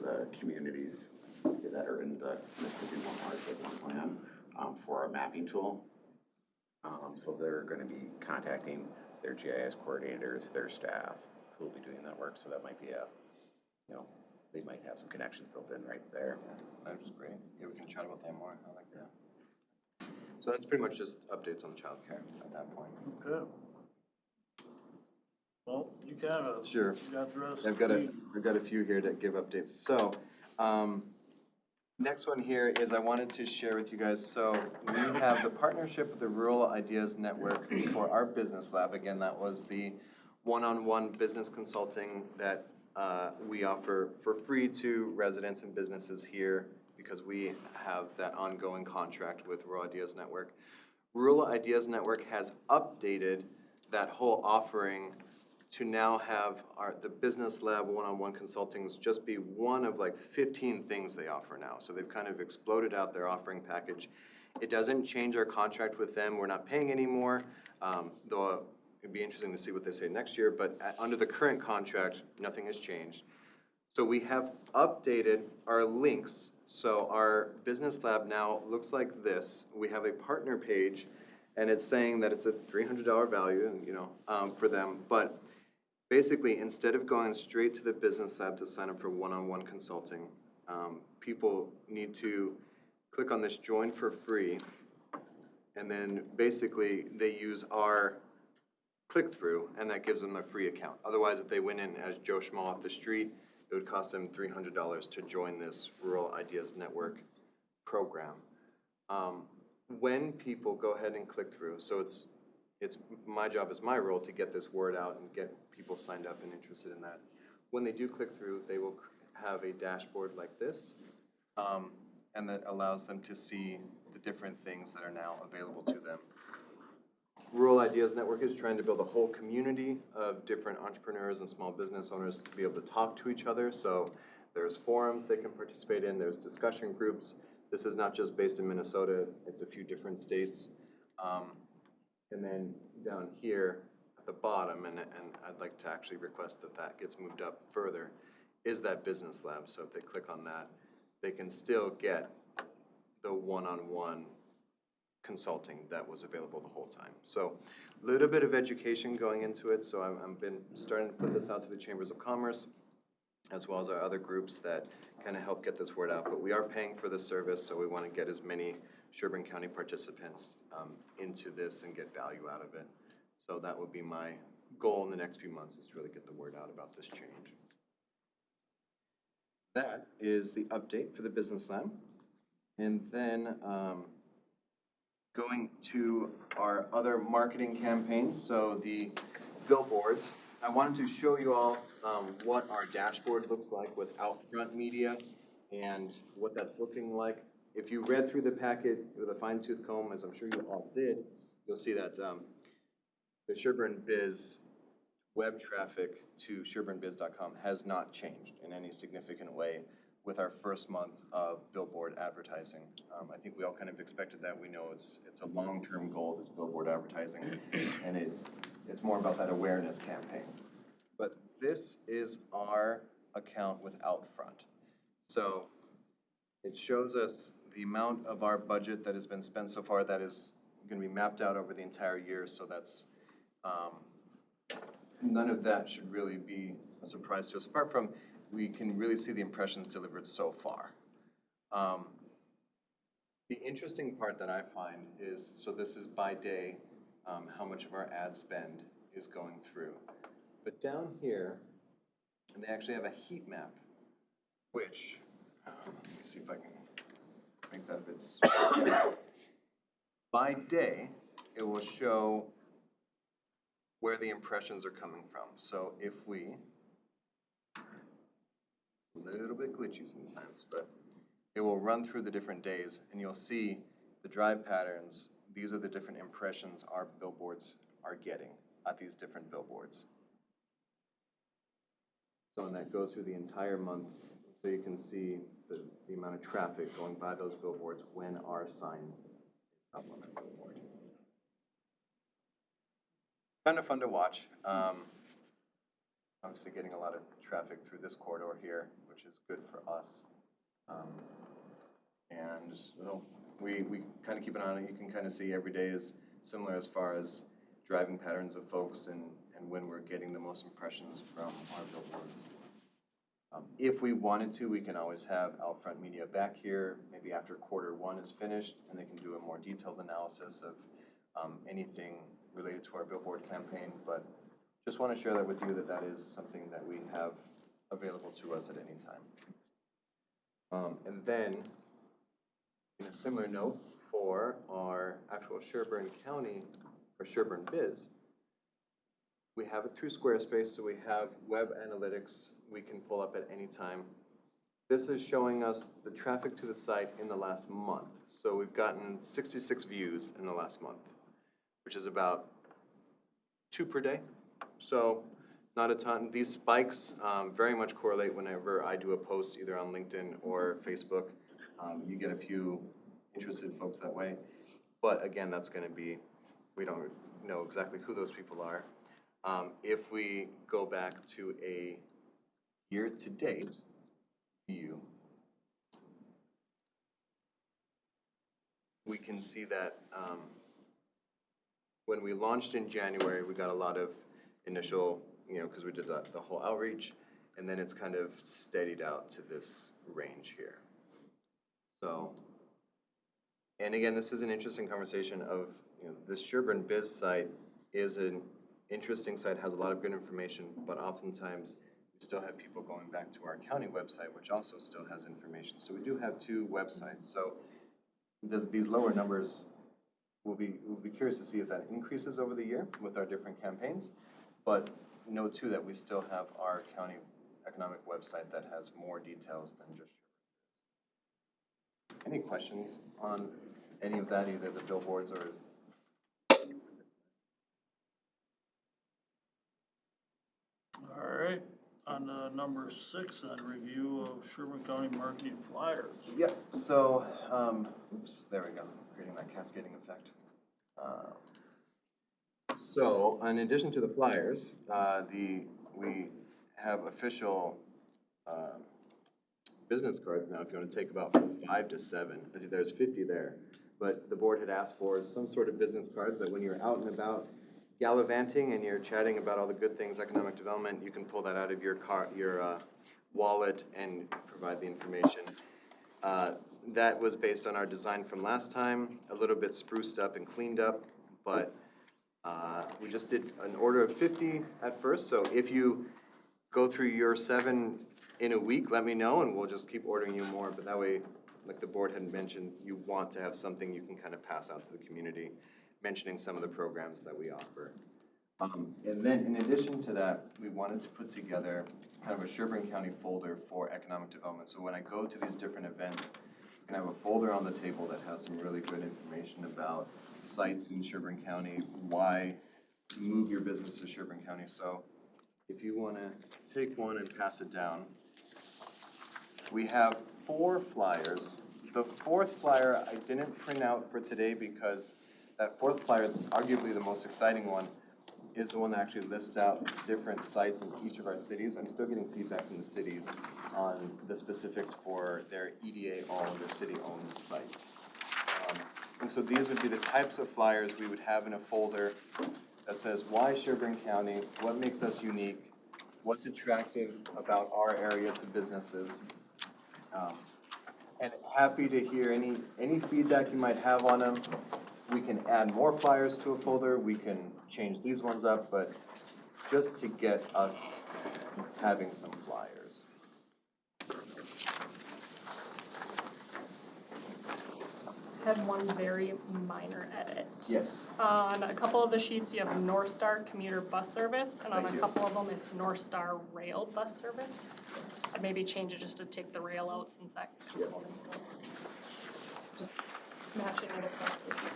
the communities that are in the Mississippi One Watershed, One Plan for our mapping tool. So they're going to be contacting their GIS coordinators, their staff, who will be doing that work. So that might be they might have some connections built in right there. That was great. Yeah, we can chat about that more. I like that. So that's pretty much just updates on childcare at that point. Okay. Well, you kind of. Sure. You got the rest. I've got a few here to give updates. So, next one here is I wanted to share with you guys. So we have the partnership with the Rural Ideas Network for our business lab. Again, that was the one-on-one business consulting that we offer for free to residents and businesses here, because we have that ongoing contract with Rural Ideas Network. Rural Ideas Network has updated that whole offering to now have the business lab one-on-one consultings just be one of like 15 things they offer now. So they've kind of exploded out their offering package. It doesn't change our contract with them. We're not paying anymore, though it'd be interesting to see what they say next year. But under the current contract, nothing has changed. So we have updated our links. So our business lab now looks like this. We have a partner page, and it's saying that it's a $300 value, for them. But basically, instead of going straight to the business lab to sign up for one-on-one consulting, people need to click on this join for free, and then basically they use our click-through, and that gives them a free account. Otherwise, if they went in as Joe Schmo off the street, it would cost them $300 to join this Rural Ideas Network program. When people go ahead and click through, so it's my job as my role to get this word out and get people signed up and interested in that. When they do click through, they will have a dashboard like this, and that allows them to see the different things that are now available to them. Rural Ideas Network is trying to build a whole community of different entrepreneurs and small business owners to be able to talk to each other. So there's forums they can participate in, there's discussion groups. This is not just based in Minnesota, it's a few different states. And then down here at the bottom, and I'd like to actually request that that gets moved up further, is that business lab. So if they click on that, they can still get the one-on-one consulting that was available the whole time. So a little bit of education going into it. So I've been starting to put this out to the Chambers of Commerce, as well as our other groups that kind of help get this word out. But we are paying for this service, so we want to get as many Sherburne County participants into this and get value out of it. So that would be my goal in the next few months, is to really get the word out about this change. That is the update for the Business Lab. And then going to our other marketing campaigns, so the billboards. I wanted to show you all what our dashboard looks like with Outfront Media and what that's looking like. If you read through the packet with a fine-tooth comb, as I'm sure you all did, you'll see that the Sherburne Biz web traffic to SherburnBiz.com has not changed in any significant way with our first month of billboard advertising. I think we all kind of expected that. We know it's a long-term goal, this billboard advertising, and it's more about that awareness campaign. But this is our account with Outfront. So it shows us the amount of our budget that has been spent so far that is going to be mapped out over the entire year. So that's none of that should really be a surprise to us, apart from we can really see the impressions delivered so far. The interesting part that I find is, so this is by day, how much of our ad spend is going through. But down here, they actually have a heat map, which, let me see if I can make that a bit smaller. By day, it will show where the impressions are coming from. So if we, a little bit glitchy sometimes, but it will run through the different days, and you'll see the drive patterns. These are the different impressions our billboards are getting at these different billboards. So and that goes through the entire month, so you can see the amount of traffic going by those billboards when our sign is up on the billboard. Kind of fun to watch. Obviously getting a lot of traffic through this corridor here, which is good for us. And so we kind of keep an eye on it. You can kind of see every day is similar as far as driving patterns of folks and when we're getting the most impressions from our billboards. If we wanted to, we can always have Outfront Media back here, maybe after Q1 is finished, and they can do a more detailed analysis of anything related to our billboard campaign. But just want to share that with you that is something that we have available to us at any time. And then, in a similar note, for our actual Sherburne County, or Sherburne Biz, we have it through Squarespace, so we have web analytics we can pull up at any time. This is showing us the traffic to the site in the last month. So we've gotten 66 views in the last month, which is about 2 per day. So not a ton. These spikes very much correlate whenever I do a post either on LinkedIn or Facebook. You get a few interested folks that way. But again, that's going to be, we don't know exactly who those people are. If we go back to a year-to-date view, we can see that when we launched in January, we got a lot of initial, because we did the whole outreach, and then it's kind of steadied out to this range here. So, and again, this is an interesting conversation of, this Sherburne Biz site is an interesting site, has a lot of good information, but oftentimes we still have people going back to our county website, which also still has information. So we do have 2 websites. So these lower numbers, we'll be curious to see if that increases over the year with our different campaigns. But know too that we still have our county economic website that has more details than just Sherburne. Any questions on any of that, either the billboards or? All right, on number 6, then, review of Sherburne County marketing flyers. Yep, so, oops, there we go, creating that cascading effect. So, in addition to the flyers, we have official business cards now, if you want to take about 5 to 7. I think there's 50 there. But the board had asked for some sort of business cards that when you're out and about gallivanting and you're chatting about all the good things, economic development, you can pull that out of your wallet and provide the information. That was based on our design from last time, a little bit spruced up and cleaned up, but we just did an order of 50 at first. So if you go through your 7 in a week, let me know and we'll just keep ordering you more. But that way, like the board had mentioned, you want to have something you can kind of pass out to the community, mentioning some of the programs that we offer. And then in addition to that, we wanted to put together kind of a Sherburne County folder for economic development. So when I go to these different events, I can have a folder on the table that has some really good information about sites in Sherburne County, why move your business to Sherburne County. So if you want to take one and pass it down, we have 4 flyers. The 4th flyer I didn't print out for today because that 4th flyer, arguably the most exciting one, is the one that actually lists out different sites in each of our cities. I'm still getting feedback from the cities on the specifics for their EDA-owned or city-owned sites. And so these would be the types of flyers we would have in a folder that says, why Sherburne County, what makes us unique, what's attractive about our area to businesses. And happy to hear any feedback you might have on them. we can add more flyers to a folder, we can change these ones up, but just to get us having some flyers. I have one very minor edit. Yes. On a couple of the sheets, you have North Star commuter bus service, and on Thank a you. couple of them, it's North Star rail bus service. I'd maybe change it just to take the rail out since that component's going. Just matching it effectively.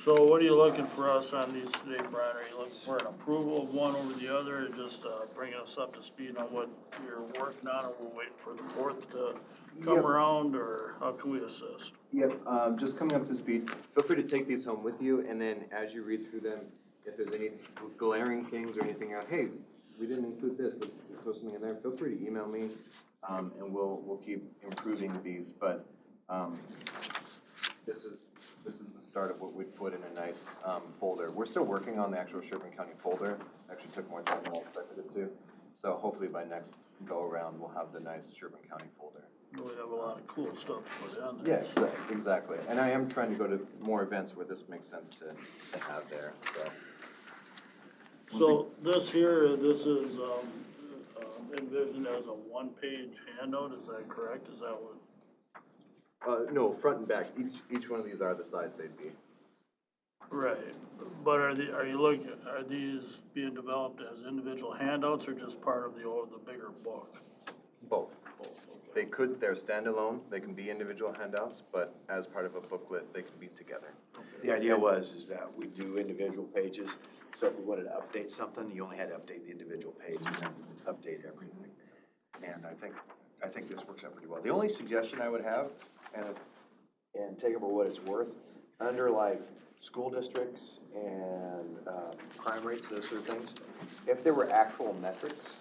So what are you looking for us on these today, Brian? Are you looking for an approval of one over the other, or just bringing us up to speed on what you're working on, or we'll wait for the fourth to come Yep. around, or how can we assist? Yep, just coming up to speed. Feel free to take these home with you, and then as you read through them, if there's any glaring things or anything, hey, we didn't include this, let's throw something in there, feel free to email me, and we'll keep improving these, but, this is the start of what we'd put in a nice, folder. We're still working on the actual Sherburne County folder, actually took more time than I expected it to, so hopefully by next go around, we'll have the nice Sherburne County folder. We have a lot of cool stuff to put on there. Yeah, exactly, and I am trying to go to more events where this makes sense to have there, so. So this here, this is envisioned as a one-page handout, is that correct? Is that what? No, front and back, each one of these are the size they'd be. Right, but are these being developed as individual handouts or just part of the bigger book? Both. Both, They could, they're standalone, they can be individual handouts, but as part of a booklet, they can be together. The idea is that we do individual pages, so if we wanted to update something, you only had to update the individual page and then update everything. And I think this works out pretty well. The only suggestion I would have, and take it for what it's worth, under like school districts and crime rates, those sort of things, if there were actual metrics,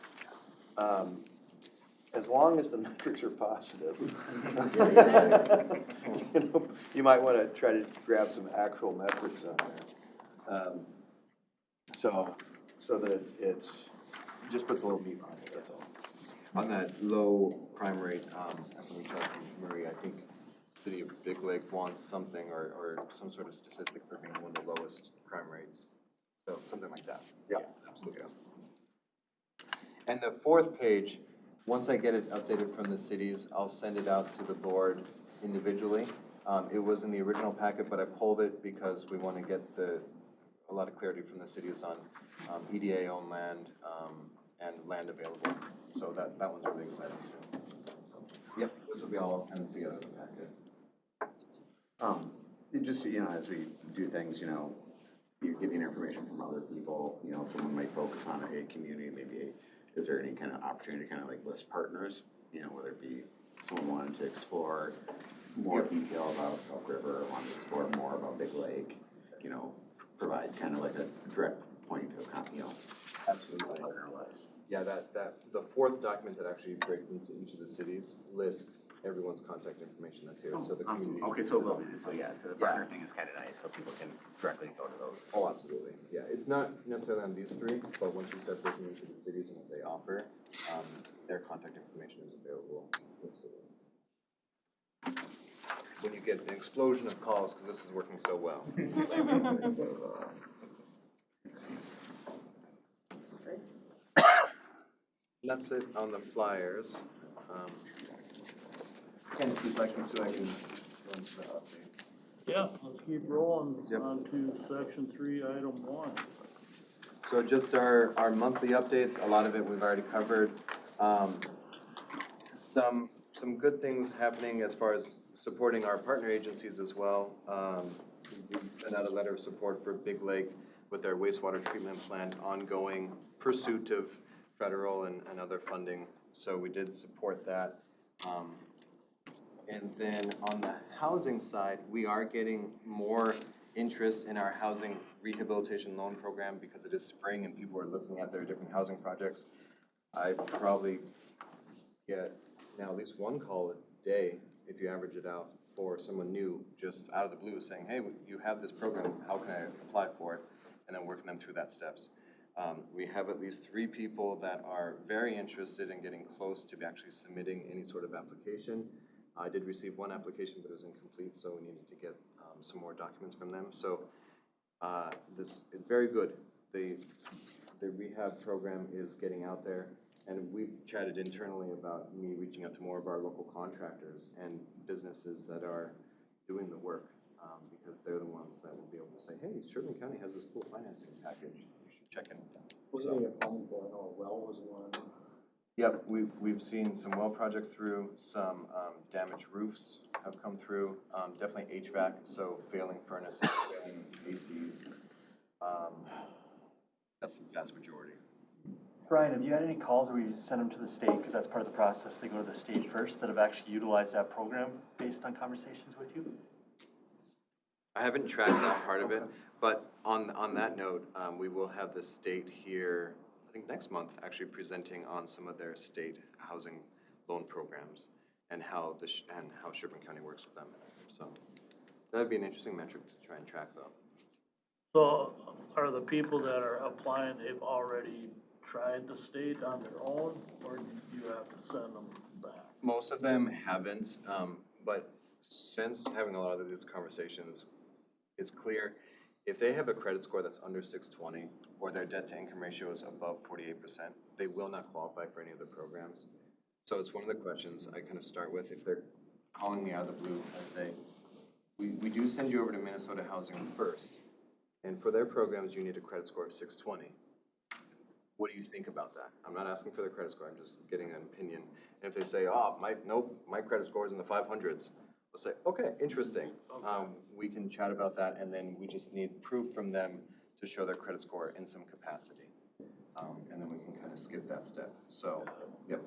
as long as the metrics are positive, you might want to try to grab some actual metrics on there. So that it's just puts a little meat on it, that's all. On that low crime rate, after we talked to Marie, I think City of Big Lake wants something or some sort of statistic for being one of the lowest crime rates. So something like that. Yeah, absolutely. And the fourth page, once I get it updated from the cities, I'll send it out to the board individually. It was in the original packet, but I pulled it because we want to get a lot of clarity from the cities on EDA owned land and land available. So that one's really exciting too. Yep, this will be all kind of together in the packet. It just, as we do things, you're getting information from other people, someone might focus on a community, maybe is there any kind of opportunity to kind of like list partners, whether it be someone wanted to explore more detail about Elk River, or wanted to explore more about Big Lake, provide kind of like a direct point of, Absolutely. partner list. Yeah, the fourth document that actually breaks into each of the cities lists everyone's contact information that's here, so the community. Okay, so the partner thing is kind of nice, so people can directly go to those. Oh, absolutely, yeah, it's not necessarily on these three, but once we start breaking into the cities and what they offer, their contact information is available, absolutely. When you get an explosion of calls, because this is working so well. That's it on the flyers. Ken, if you'd like me to, I can go into the updates. Yeah, let's keep rolling Yep. on to section 3, item 1. So just our monthly updates, a lot of it we've already covered. Some good things happening as far as supporting our partner agencies as well. We sent out a letter of support for Big Lake with their wastewater treatment plant ongoing pursuit of federal and other funding. So we did support that. And then on the housing side, we are getting more interest in our housing rehabilitation loan program because it is spring and people are looking at their different housing projects. I probably get now at least one call day, if you average it out, for someone new, just out of the blue, saying, hey, you have this program, how can I apply for it? And then working them through that steps. We have at least 3 people that are very interested in getting close to actually submitting any sort of application. I did receive 1 application, but it was incomplete, so we needed to get some more documents from them. So this is very good. The rehab program is getting out there, and we've chatted internally about me reaching out to more of our local contractors and businesses that are doing the work, because they're the ones that will be able to say, hey, Sherburne County has this cool financing package, you should check in with them. What are they applying for? I know a well was one. Yep, we've seen some well projects through, some damaged roofs have come through, definitely HVAC, so failing furnaces, failing ACs. That's the vast majority. Brian, have you had any calls where you send them to the state, because that's part of the process, they go to the state first, that have actually utilized that program based on conversations with you? I haven't tracked that part of it, but on that note, we will have the state here, I think next month, actually presenting on some of their state housing loan programs and how Sherburne County works with them. So that'd be an interesting metric to try and track, though. So are the people that are applying, they've already tried the state on their own, or do you have to send them back? Most of them haven't, but since having a lot of these conversations, it's clear if they have a credit score that's under 620 or their debt to income ratio is above 48%, they will not qualify for any of the programs. So it's one of the questions I kind of start with. If they're calling me out of the blue, I say, we do send you over to Minnesota Housing first, and for their programs, you need a credit score of 620. What do you think about that? I'm not asking for their credit score, I'm just getting an opinion. And if they say, oh, my credit score is in the 500s, we'll say, okay, interesting. We can chat about that, and then we just need proof from them to show their credit score in some capacity. And then we can kind of skip that step. So, yep.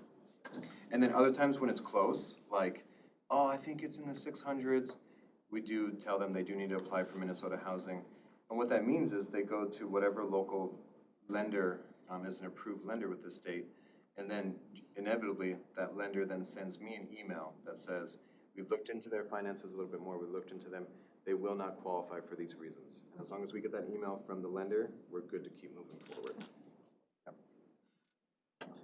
And then other times when it's close, like, oh, I think it's in the 600s, we do tell them they do need to apply for Minnesota Housing. And what that means is they go to whatever local lender is an approved lender with the state, and then inevitably that lender then sends me an email that says, we've looked into their finances a little bit more, we've looked into them, they will not qualify for these reasons. And as long as we get that email from the lender, we're good to keep moving forward. Yep.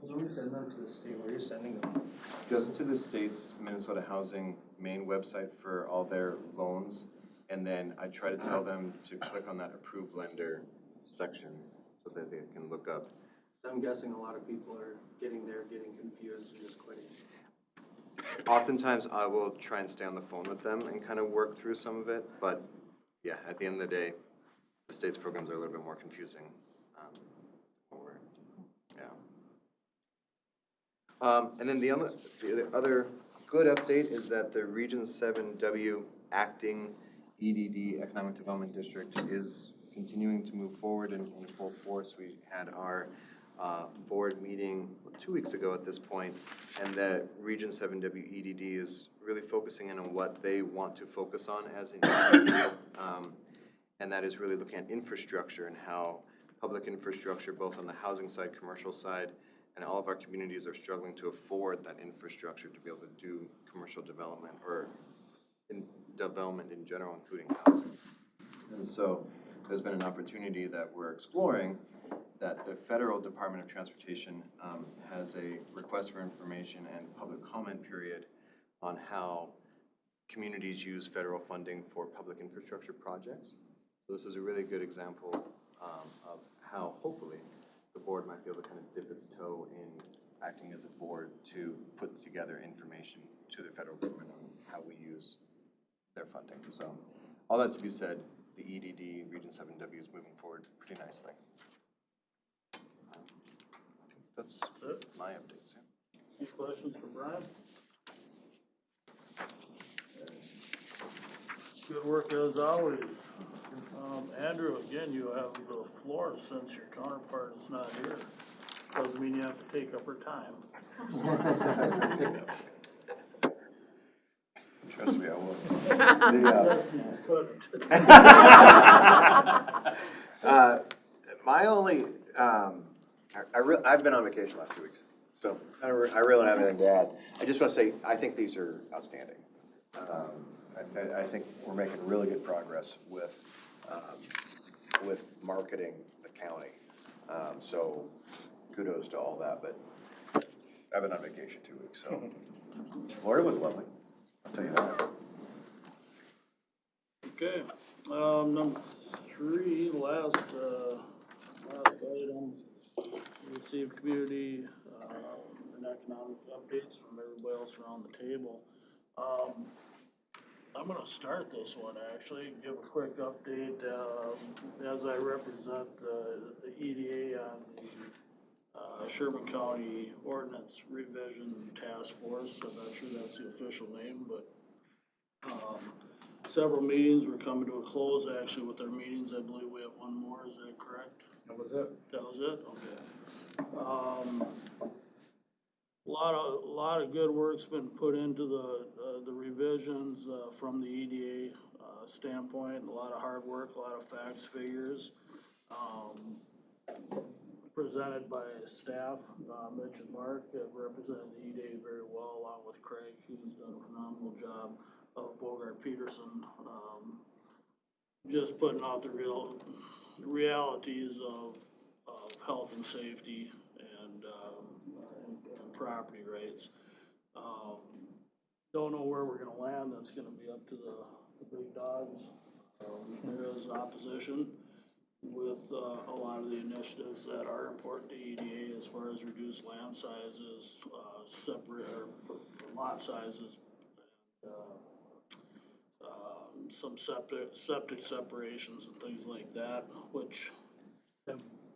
When you send them to the state, where are you sending them? Just to the state's Minnesota Housing main website for all their loans, and then I try to tell them to click on that approved lender section so that they can look up. I'm guessing a lot of people are getting confused and just quitting. Oftentimes, I will try and stay on the phone with them and kind of work through some of it, but yeah, at the end of the day, the state's programs are a little bit more confusing. And then the other good update is that the Region 7W acting EDD, Economic Development District, is continuing to move forward in full force. We had our board meeting 2 weeks ago at this point, and that Region 7W EDD is really focusing in on what they want to focus on as an EDD, and that is really looking at infrastructure and how public infrastructure, both on the housing side, commercial side, and all of our communities are struggling to afford that infrastructure to be able to do commercial development or development in general, including housing. And so there's been an opportunity that we're exploring that the Federal Department of Transportation has a request for information and public comment period on how communities use federal funding for public infrastructure projects. So this is a really good example of how hopefully the board might be able to kind of dip its toe in acting as a board to put together information to the federal government on how we use their funding. So all that to be said, the EDD Region 7W is moving forward pretty nicely. I think that's my updates. Yeah. Any questions for Brian? Good work as always. Andrew, again, you have the floor since your counterpart is not here. Doesn't mean you have to take up her time. Trust me, I will. Trust me, I couldn't. My only, I've been on vacation the last 2 weeks, So, I really don't have anything to add. I just want to say, I think these are outstanding. I think we're making really good progress with marketing the county. So kudos to all that, but I've been on vacation 2 weeks, so. Florida was lovely, I'll tell you that. Okay, number 3, last item, receive community, and economic updates from everybody else around the table. I'm gonna start this one actually, give a quick update, as I represent the EDA on the Sherburne County Ordinance Revision Task Force. I'm not sure that's the official name, but several meetings were coming to a close actually with our meetings. I believe we have one more, is that correct? That was it. That was it? Okay. A lot of good work's been put into the revisions, from the EDA, standpoint, a lot of hard work, a lot of facts, figures, presented by staff. Mitch and Mark have represented the EDA very well, along with Craig, who's done a phenomenal job, of Bogart Peterson, just putting out the realities of health and safety and property rights. Don't know where we're gonna land. That's gonna be up to the big dogs. There is opposition with a lot of the initiatives that are important to EDA as far as reduced land sizes, separate or lot sizes, some septic separations and things like that, which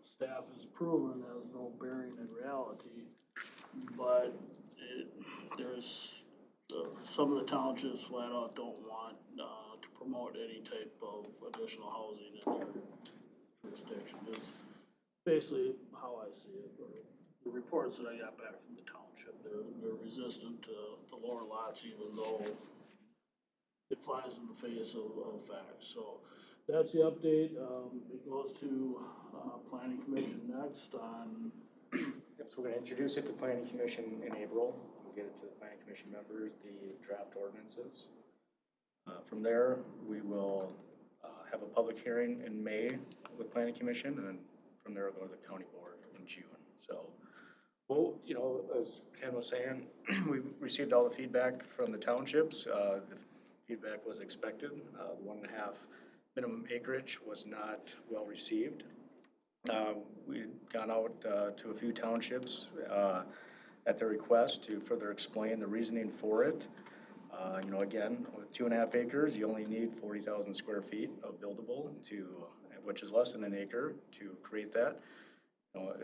staff has proven has no bearing in reality. But there's some of the townships flat out don't want to promote any type of additional housing in their jurisdiction. Is basically how I see it. Or the reports that I got back from the township, they're resistant to the lower lots, even though it flies in the face of facts. So that's the update. It goes to Planning Commission next on. Yep, so we're gonna introduce it to planning commission in April. We'll get it to the planning commission members, the draft ordinances. From there, we will have a public hearing in May with planning commission, and then from there we'll go to the county board in June. So, well, you know, as Ken was saying, we received all the feedback from the townships. The feedback was expected. 1.5 minimum acreage was not well received. We'd gone out to a few townships at their request to further explain the reasoning for it. You know, again, with 2.5 acres, you only need 40,000 square feet of buildable which is less than an acre, to create that. You know,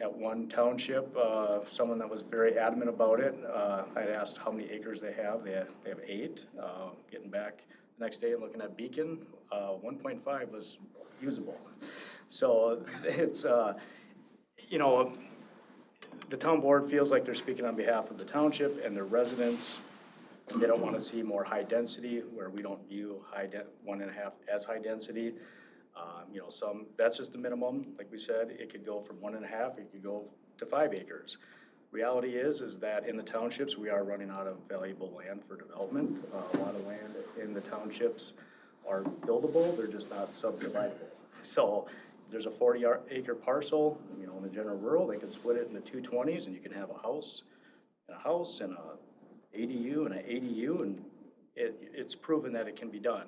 at one township, someone that was very adamant about it, I'd asked how many acres they have. They have 8. Getting back the next day and looking at Beacon, 1.5 was usable. So it's, you know, the town board feels like they're speaking on behalf of the township and their residents. They don't want to see more high density, where we don't view 1.5 as high density. You know, that's just the minimum. Like we said, it could go from 1.5, it could go to 5 acres. Reality is that in the townships, we are running out of valuable land for development. A lot of land in the townships are buildable, they're just not subdividable. So there's a 40-acre parcel, you know, in the general rural, they can split it into 2 20s, and you can have a house and a ADU and an ADU, and it's proven that it can be done.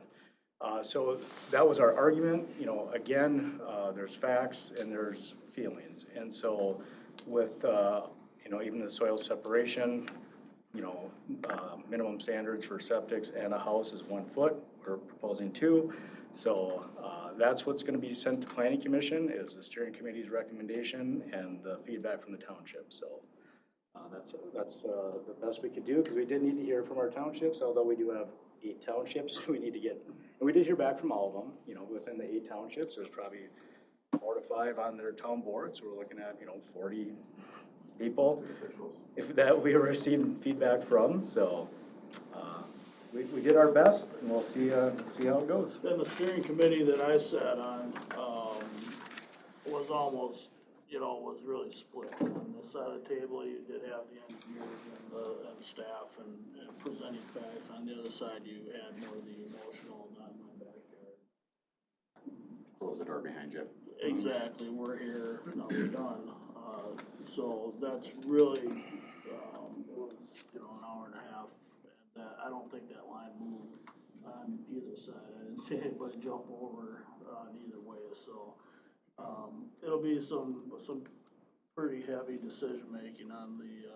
So that was our argument. You know, again, there's facts and there's feelings. And so with, you know, even the soil separation, you know, minimum standards for septics and a house is 1 foot. We're proposing 2. So that's what's going to be sent to Planning Commission, is the steering committee's recommendation and the feedback from the township. So that's the best we could do, because we did need to hear from our townships, although we do have 8 townships we need to get. And we did hear back from all of them. You know, within the 8 townships, there's probably 4 to 5 on their town board. So we're looking at, you know, 40 people if that we received feedback from. So we did our best, and we'll see how it goes. And the steering committee that I sat on was almost was really split. On this side of the table, you did have the engineers and staff and presenting facts. On the other side, you had more of the emotional, not my backyard. Close the door behind you. Exactly, we're here, now we're done. So that's really, it was, an hour and a half. And I don't think that line moved on either side. I didn't see anybody jump over on either way, so. It'll be some pretty heavy decision-making on the,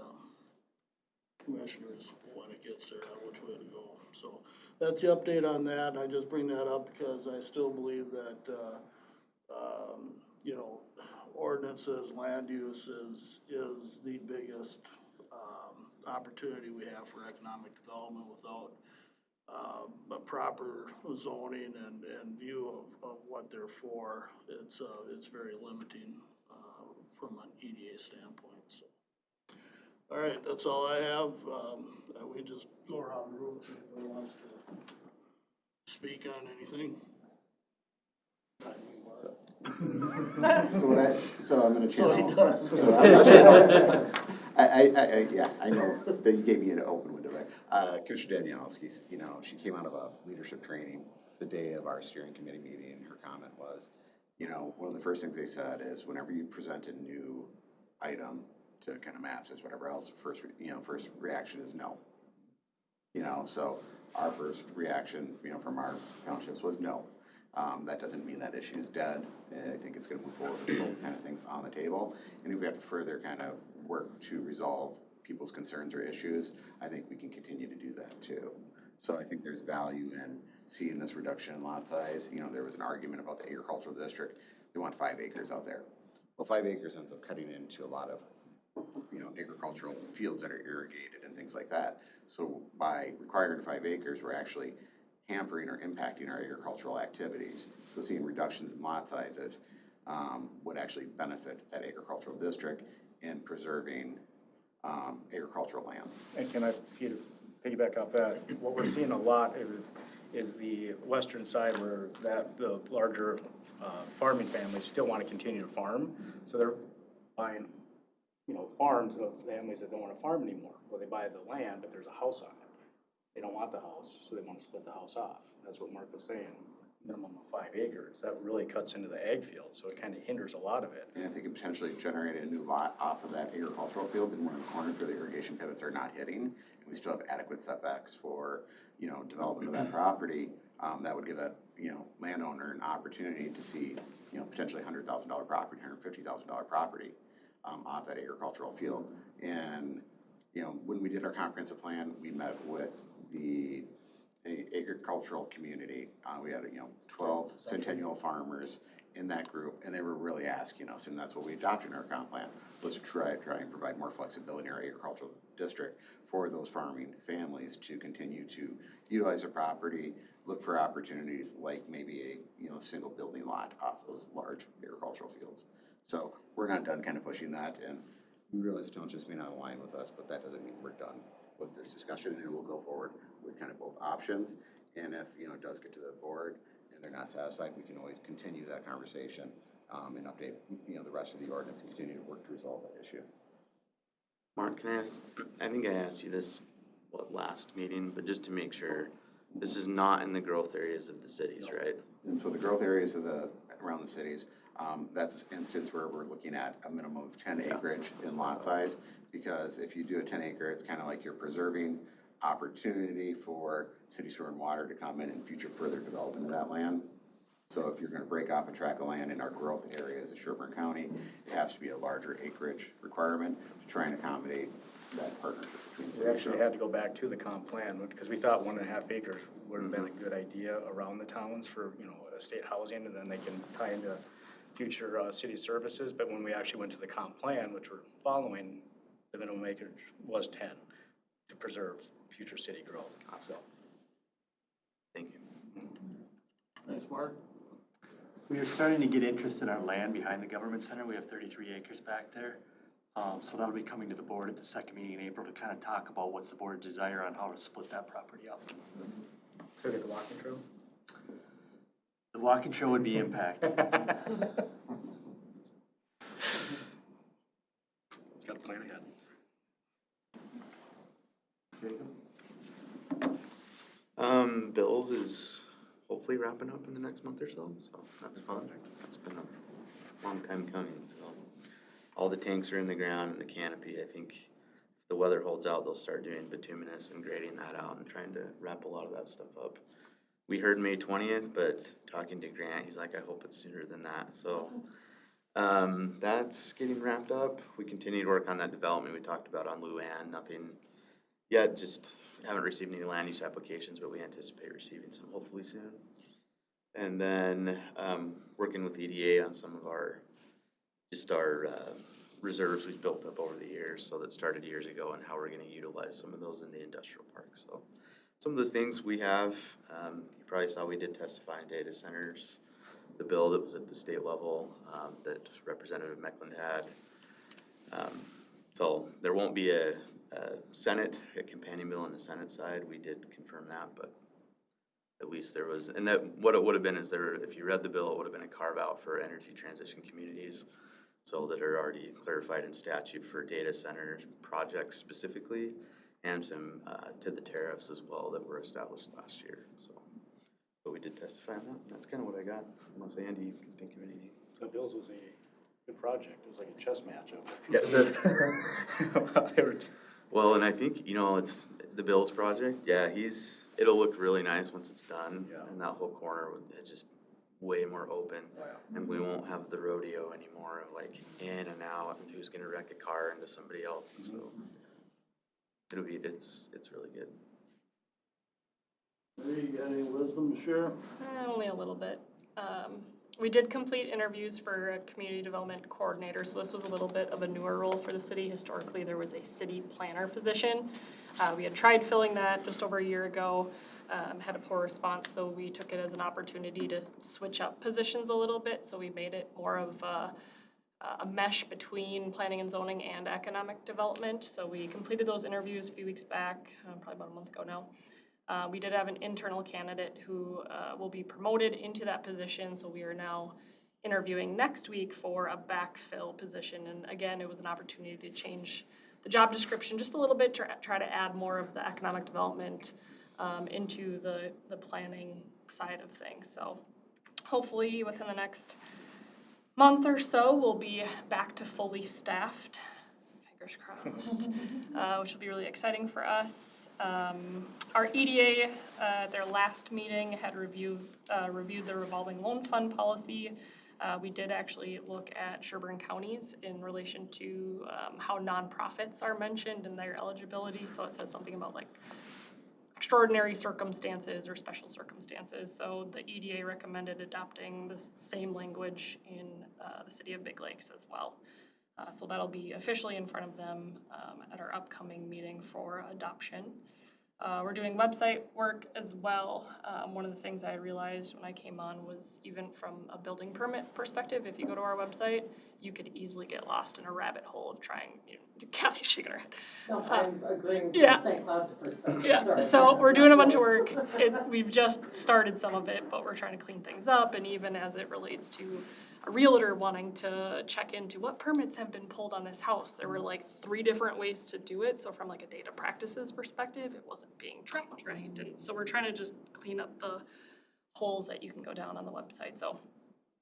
commissioners when it gets there, on which way to go. So that's the update on that. I just bring that up because I still believe that, ordinances, land use is the biggest, opportunity we have for economic development without, a proper zoning and view of what they're for. It's very limiting, from an EDA standpoint, so. All right, that's all I have. We just go around the room if anybody wants to speak on anything. So I'm gonna So he channel. does. So I'm gonna channel. I know that you gave me an open window there. Commissioner Danielski, she came out of a leadership training the day of our steering committee meeting, and her comment was, one of the first things they said is whenever you present a new item to kind of masses, whatever else, first reaction is no. So our first reaction, from our townships was no. That doesn't mean that issue is dead. I think it's gonna move forward with both kind of things on the table. And if we have to further kind of work to resolve people's concerns or issues, I think we can continue to do that too. So I think there's value in seeing this reduction in lot size. There was an argument about the agricultural district. They want 5 acres out there. Well, 5 acres ends up cutting into a lot of, agricultural fields that are irrigated and things like that. So by requiring 5 acres, we're actually hampering or impacting our agricultural activities. So seeing reductions in lot sizes would actually benefit that agricultural district in preserving agricultural land. And can I piggyback off that? What we're seeing a lot is the western side where the larger farming families still want to continue to farm. So they're buying, farms of families that don't want to farm anymore. Well, they buy the land, but there's a house on it. They don't want the house, so they want to split the house off. That's what Mark was saying, minimum of 5 acres. That really cuts into the ag field, so it kind of hinders a lot of it. And if they could potentially generate a new lot off of that agricultural field in one of the corners where the irrigation pivots are not hitting, and we still have adequate setbacks for, development of that property, that would give that, landowner an opportunity to see, potentially $100,000 property, $150,000 property, off that agricultural field. And, when we did our comprehensive plan, we met with the agricultural community. We had, 12 centennial farmers in that group, and they were really asking us, and that's what we adopted in our comp plan, was to try and provide more flexibility in our agricultural district for those farming families to continue to utilize their property, look for opportunities like maybe a, single building lot off those large agricultural fields. So we're not done kind of pushing that, and we realize the townships may not align with us, but that doesn't mean we're done with this discussion, and we'll go forward with kind of both options. And if, it does get to the board and they're not satisfied, we can always continue that conversation and update, the rest of the ordinance and continue to work to resolve that issue. Mark, can I ask, I think I asked you this, last meeting, but just to make sure, this is not in the growth areas of the cities, right? And so the growth areas around the cities, that's an instance where we're looking at a minimum of 10 acreage in lot size, because if you do a 10 acre, it's kind of like you're preserving opportunity for city sewer and water to come in and future further development of that land. So if you're gonna break off a tract of land in our growth areas of Sherburne County, it has to be a larger acreage requirement to try and accommodate that partnership between cities. We actually had to go back to the comp plan because we thought 1.5 acres would have been a good idea around the towns for, estate housing, and then they can tie into future city services. But when we actually went to the comp plan, which we're following, the minimum acreage was 10 to preserve future city growth. So, Thank you. Thanks, Mark. We are starting to get interest in our land behind the government center. We have 33 acres back there. So that'll be coming to the board at the second meeting in April to kind of talk about what's the board's desire on how to split that property up. so get the walking trail. The walking trail would be impacted. Got a plan ahead. Bills is hopefully wrapping up in the next month or so that's fun. It's been a long time coming, so. All the tanks are in the ground and the canopy. I think if the weather holds out, they'll start doing bituminous and grading that out and trying to wrap a lot of that stuff up. We heard May 20th, but talking to Grant, he's like, I hope it's sooner than that, so. That's getting wrapped up. We continue to work on that development we talked about on Luann. Nothing yet, just haven't received any land use applications, but we anticipate receiving some hopefully soon. And then, working with EDA on some of our reserves we've built up over the years, so that started years ago, and how we're gonna utilize some of those in the industrial park. So some of those things we have, you probably saw we did testify in data centers, the bill that was at the state level, that Representative Meckland had. So there won't be a companion bill on the Senate side. We did confirm that, but at least there was, and that what it would have been is there, if you read the bill, it would have been a carve out for energy transition communities. So that are already clarified in statute for data center projects specifically, and some to the tariffs as well that were established last year. So, but we did testify on that. That's kind of what I got. Unless Andy can think of anything. So Bill's was a good project. It was like a chess match up there. Yeah. Well, and I think, it's the Bills project. Yeah, it'll look really nice once it's done. Yeah. And that whole corner, it's just way more open. Wow. And we won't have the rodeo anymore of like in and out and who's gonna wreck a car into somebody else. And so it's really good. Hey, you got any wisdom to share? Only a little bit. We did complete interviews for a community development coordinator, so this was a little bit of a newer role for the city. Historically, there was a city planner position. We had tried filling that just over a year ago, had a poor response, so we took it as an opportunity to switch up positions a little bit. So we made it more of a mesh between planning and zoning and economic development. So we completed those interviews a few weeks back, probably about a month ago now. We did have an internal candidate who will be promoted into that position, so we are now interviewing next week for a backfill position. And again, it was an opportunity to change the job description just a little bit to try to add more of the economic development into the planning side of things. So hopefully within the next month or so, we'll be back to fully staffed. Fingers crossed, which will be really exciting for us. Our EDA, at their last meeting, had reviewed the revolving loan fund policy. We did actually look at Sherburne counties in relation to how nonprofits are mentioned in their eligibility. So it says something about like extraordinary circumstances or special circumstances. So the EDA recommended adopting the same language in the city of Big Lakes as well. So that'll be officially in front of them at our upcoming meeting for adoption. We're doing website work as well. One of the things I realized when I came on was even from a building permit perspective, if you go to our website, you could easily get lost in a rabbit hole of trying, Kathy's shaking her head. No, I'm agreeing with Yeah. St. Cloud's perspective. Yeah, Sorry. so we're doing a bunch of work. We've just started some of it, but we're trying to clean things up, and even as it relates to a realtor wanting to check into what permits have been pulled on this house. There were like 3 different ways to do it, so from like a data practices perspective, it wasn't being tracked right, and so we're trying to just clean up the holes that you can go down on the website. So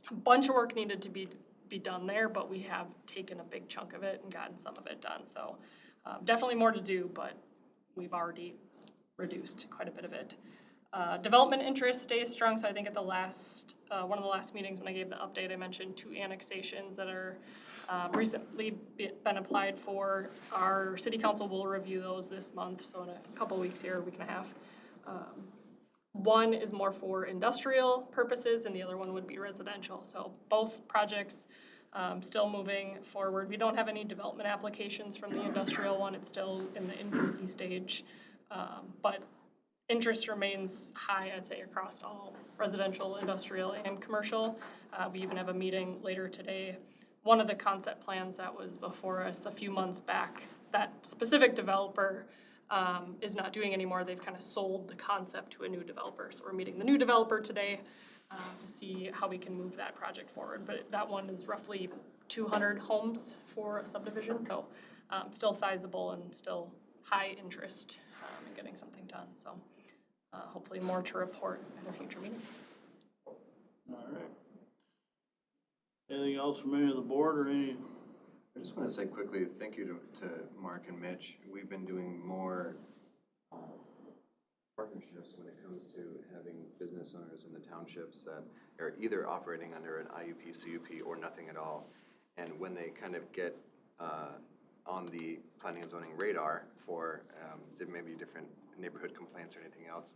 a bunch of work needed to be done there, but we have taken a big chunk of it and gotten some of it done. So definitely more to do, but we've already reduced quite a bit of it. Development interest stays strong, so I think at the last, one of the last meetings when I gave the update, I mentioned 2 annexations that are recently been applied for. Our city council will review those this month, so in a couple weeks here, a week and a half. One is more for industrial purposes and the other one would be residential. So both projects still moving forward. We don't have any development applications from the industrial one. It's still in the infancy stage, but interest remains high, I'd say, across all residential, industrial, and commercial. We even have a meeting later today. One of the concept plans that was before us a few months back, that specific developer is not doing anymore. They've kind of sold the concept to a new developer. So we're meeting the new developer today to see how we can move that project forward. But that one is roughly 200 homes for a subdivision, so still sizable and still high interest in getting something done, so hopefully more to report at a future meeting. All right. Anything else from any of the board or any? I just want to say quickly, thank you to Mark and Mitch. We've been doing more partnerships when it comes to having business owners in the townships that are either operating under an IUP, CUP, or nothing at all. And when they kind of get on the planning and zoning radar for maybe different neighborhood complaints or anything else,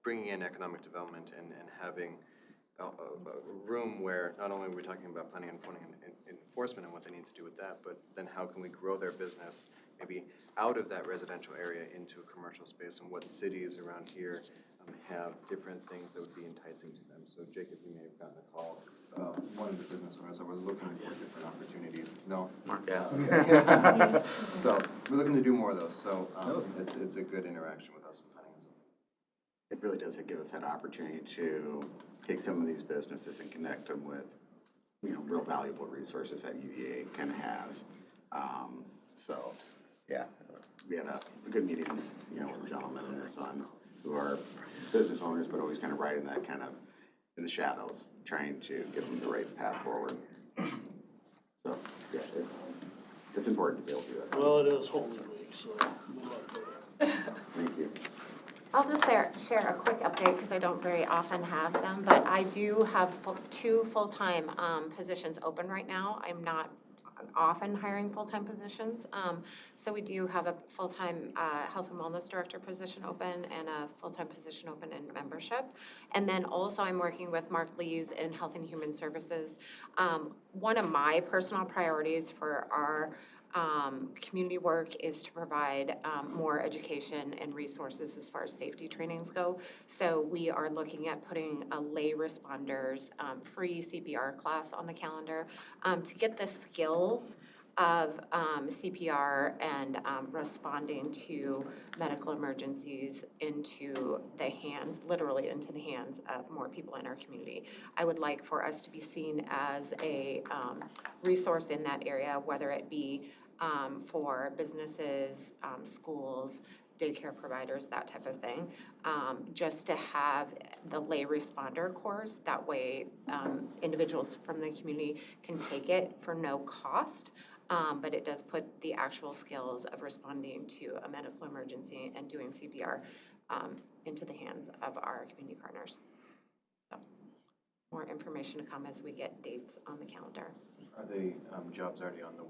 bringing in economic development and having a room where not only are we talking about planning and enforcement and what they need to do with that, but then how can we grow their business maybe out of that residential area into a commercial space, and what cities around here have different things that would be enticing to them. So Jacob, you may have gotten a call about one of the business owners that were looking for different opportunities. No? Mark asked. Okay. So we're looking to do more of those, so it's a good interaction with us in planning and zoning. It really does give us that opportunity to take some of these businesses and connect them with, real valuable resources that UVA kind of has. So, yeah, we had a good meeting, with a gentleman and his son who are business owners, but always kind of riding that kind of in the shadows, trying to give them the right path forward. So, yeah, it's important to be able to do that. Well, it is Holy Week, so good luck with it. Thank you. I'll just share a quick update because I don't very often have them, but I do have two full-time positions open right now. I'm not often hiring full-time positions. So we do have a full-time health and wellness director position open and a full-time position open in membership. And then also I'm working with Mark Lees in Health and Human Services. One of my personal priorities for our community work is to provide more education and resources as far as safety trainings go. So we are looking at putting a lay responders free CPR class on the calendar to get the skills of CPR and responding to medical emergencies into the hands, literally into the hands of more people in our community. I would like for us to be seen as a resource in that area, whether it be for businesses, schools, daycare providers, that type of thing, just to have the lay responder course. That way individuals from the community can take it for no cost, but it does put the actual skills of responding to a medical emergency and doing CPR into the hands of our community partners. So more information to come as we get dates on the calendar. Are the jobs already on the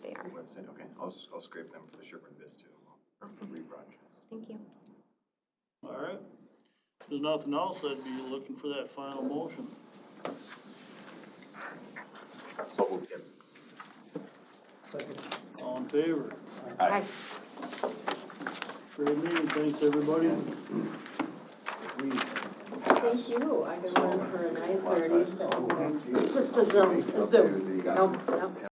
They are. website? Okay, I'll scrape them for the Sherburne Biz too. Awesome. Rebroadcast. Thank you. All right. If there's nothing else, I'd be looking for that final motion. So we'll get. All in favor? Bye. Great meeting, thanks, everybody. Thank you. I've been running for a 9:30, but just a Zoom. Nope.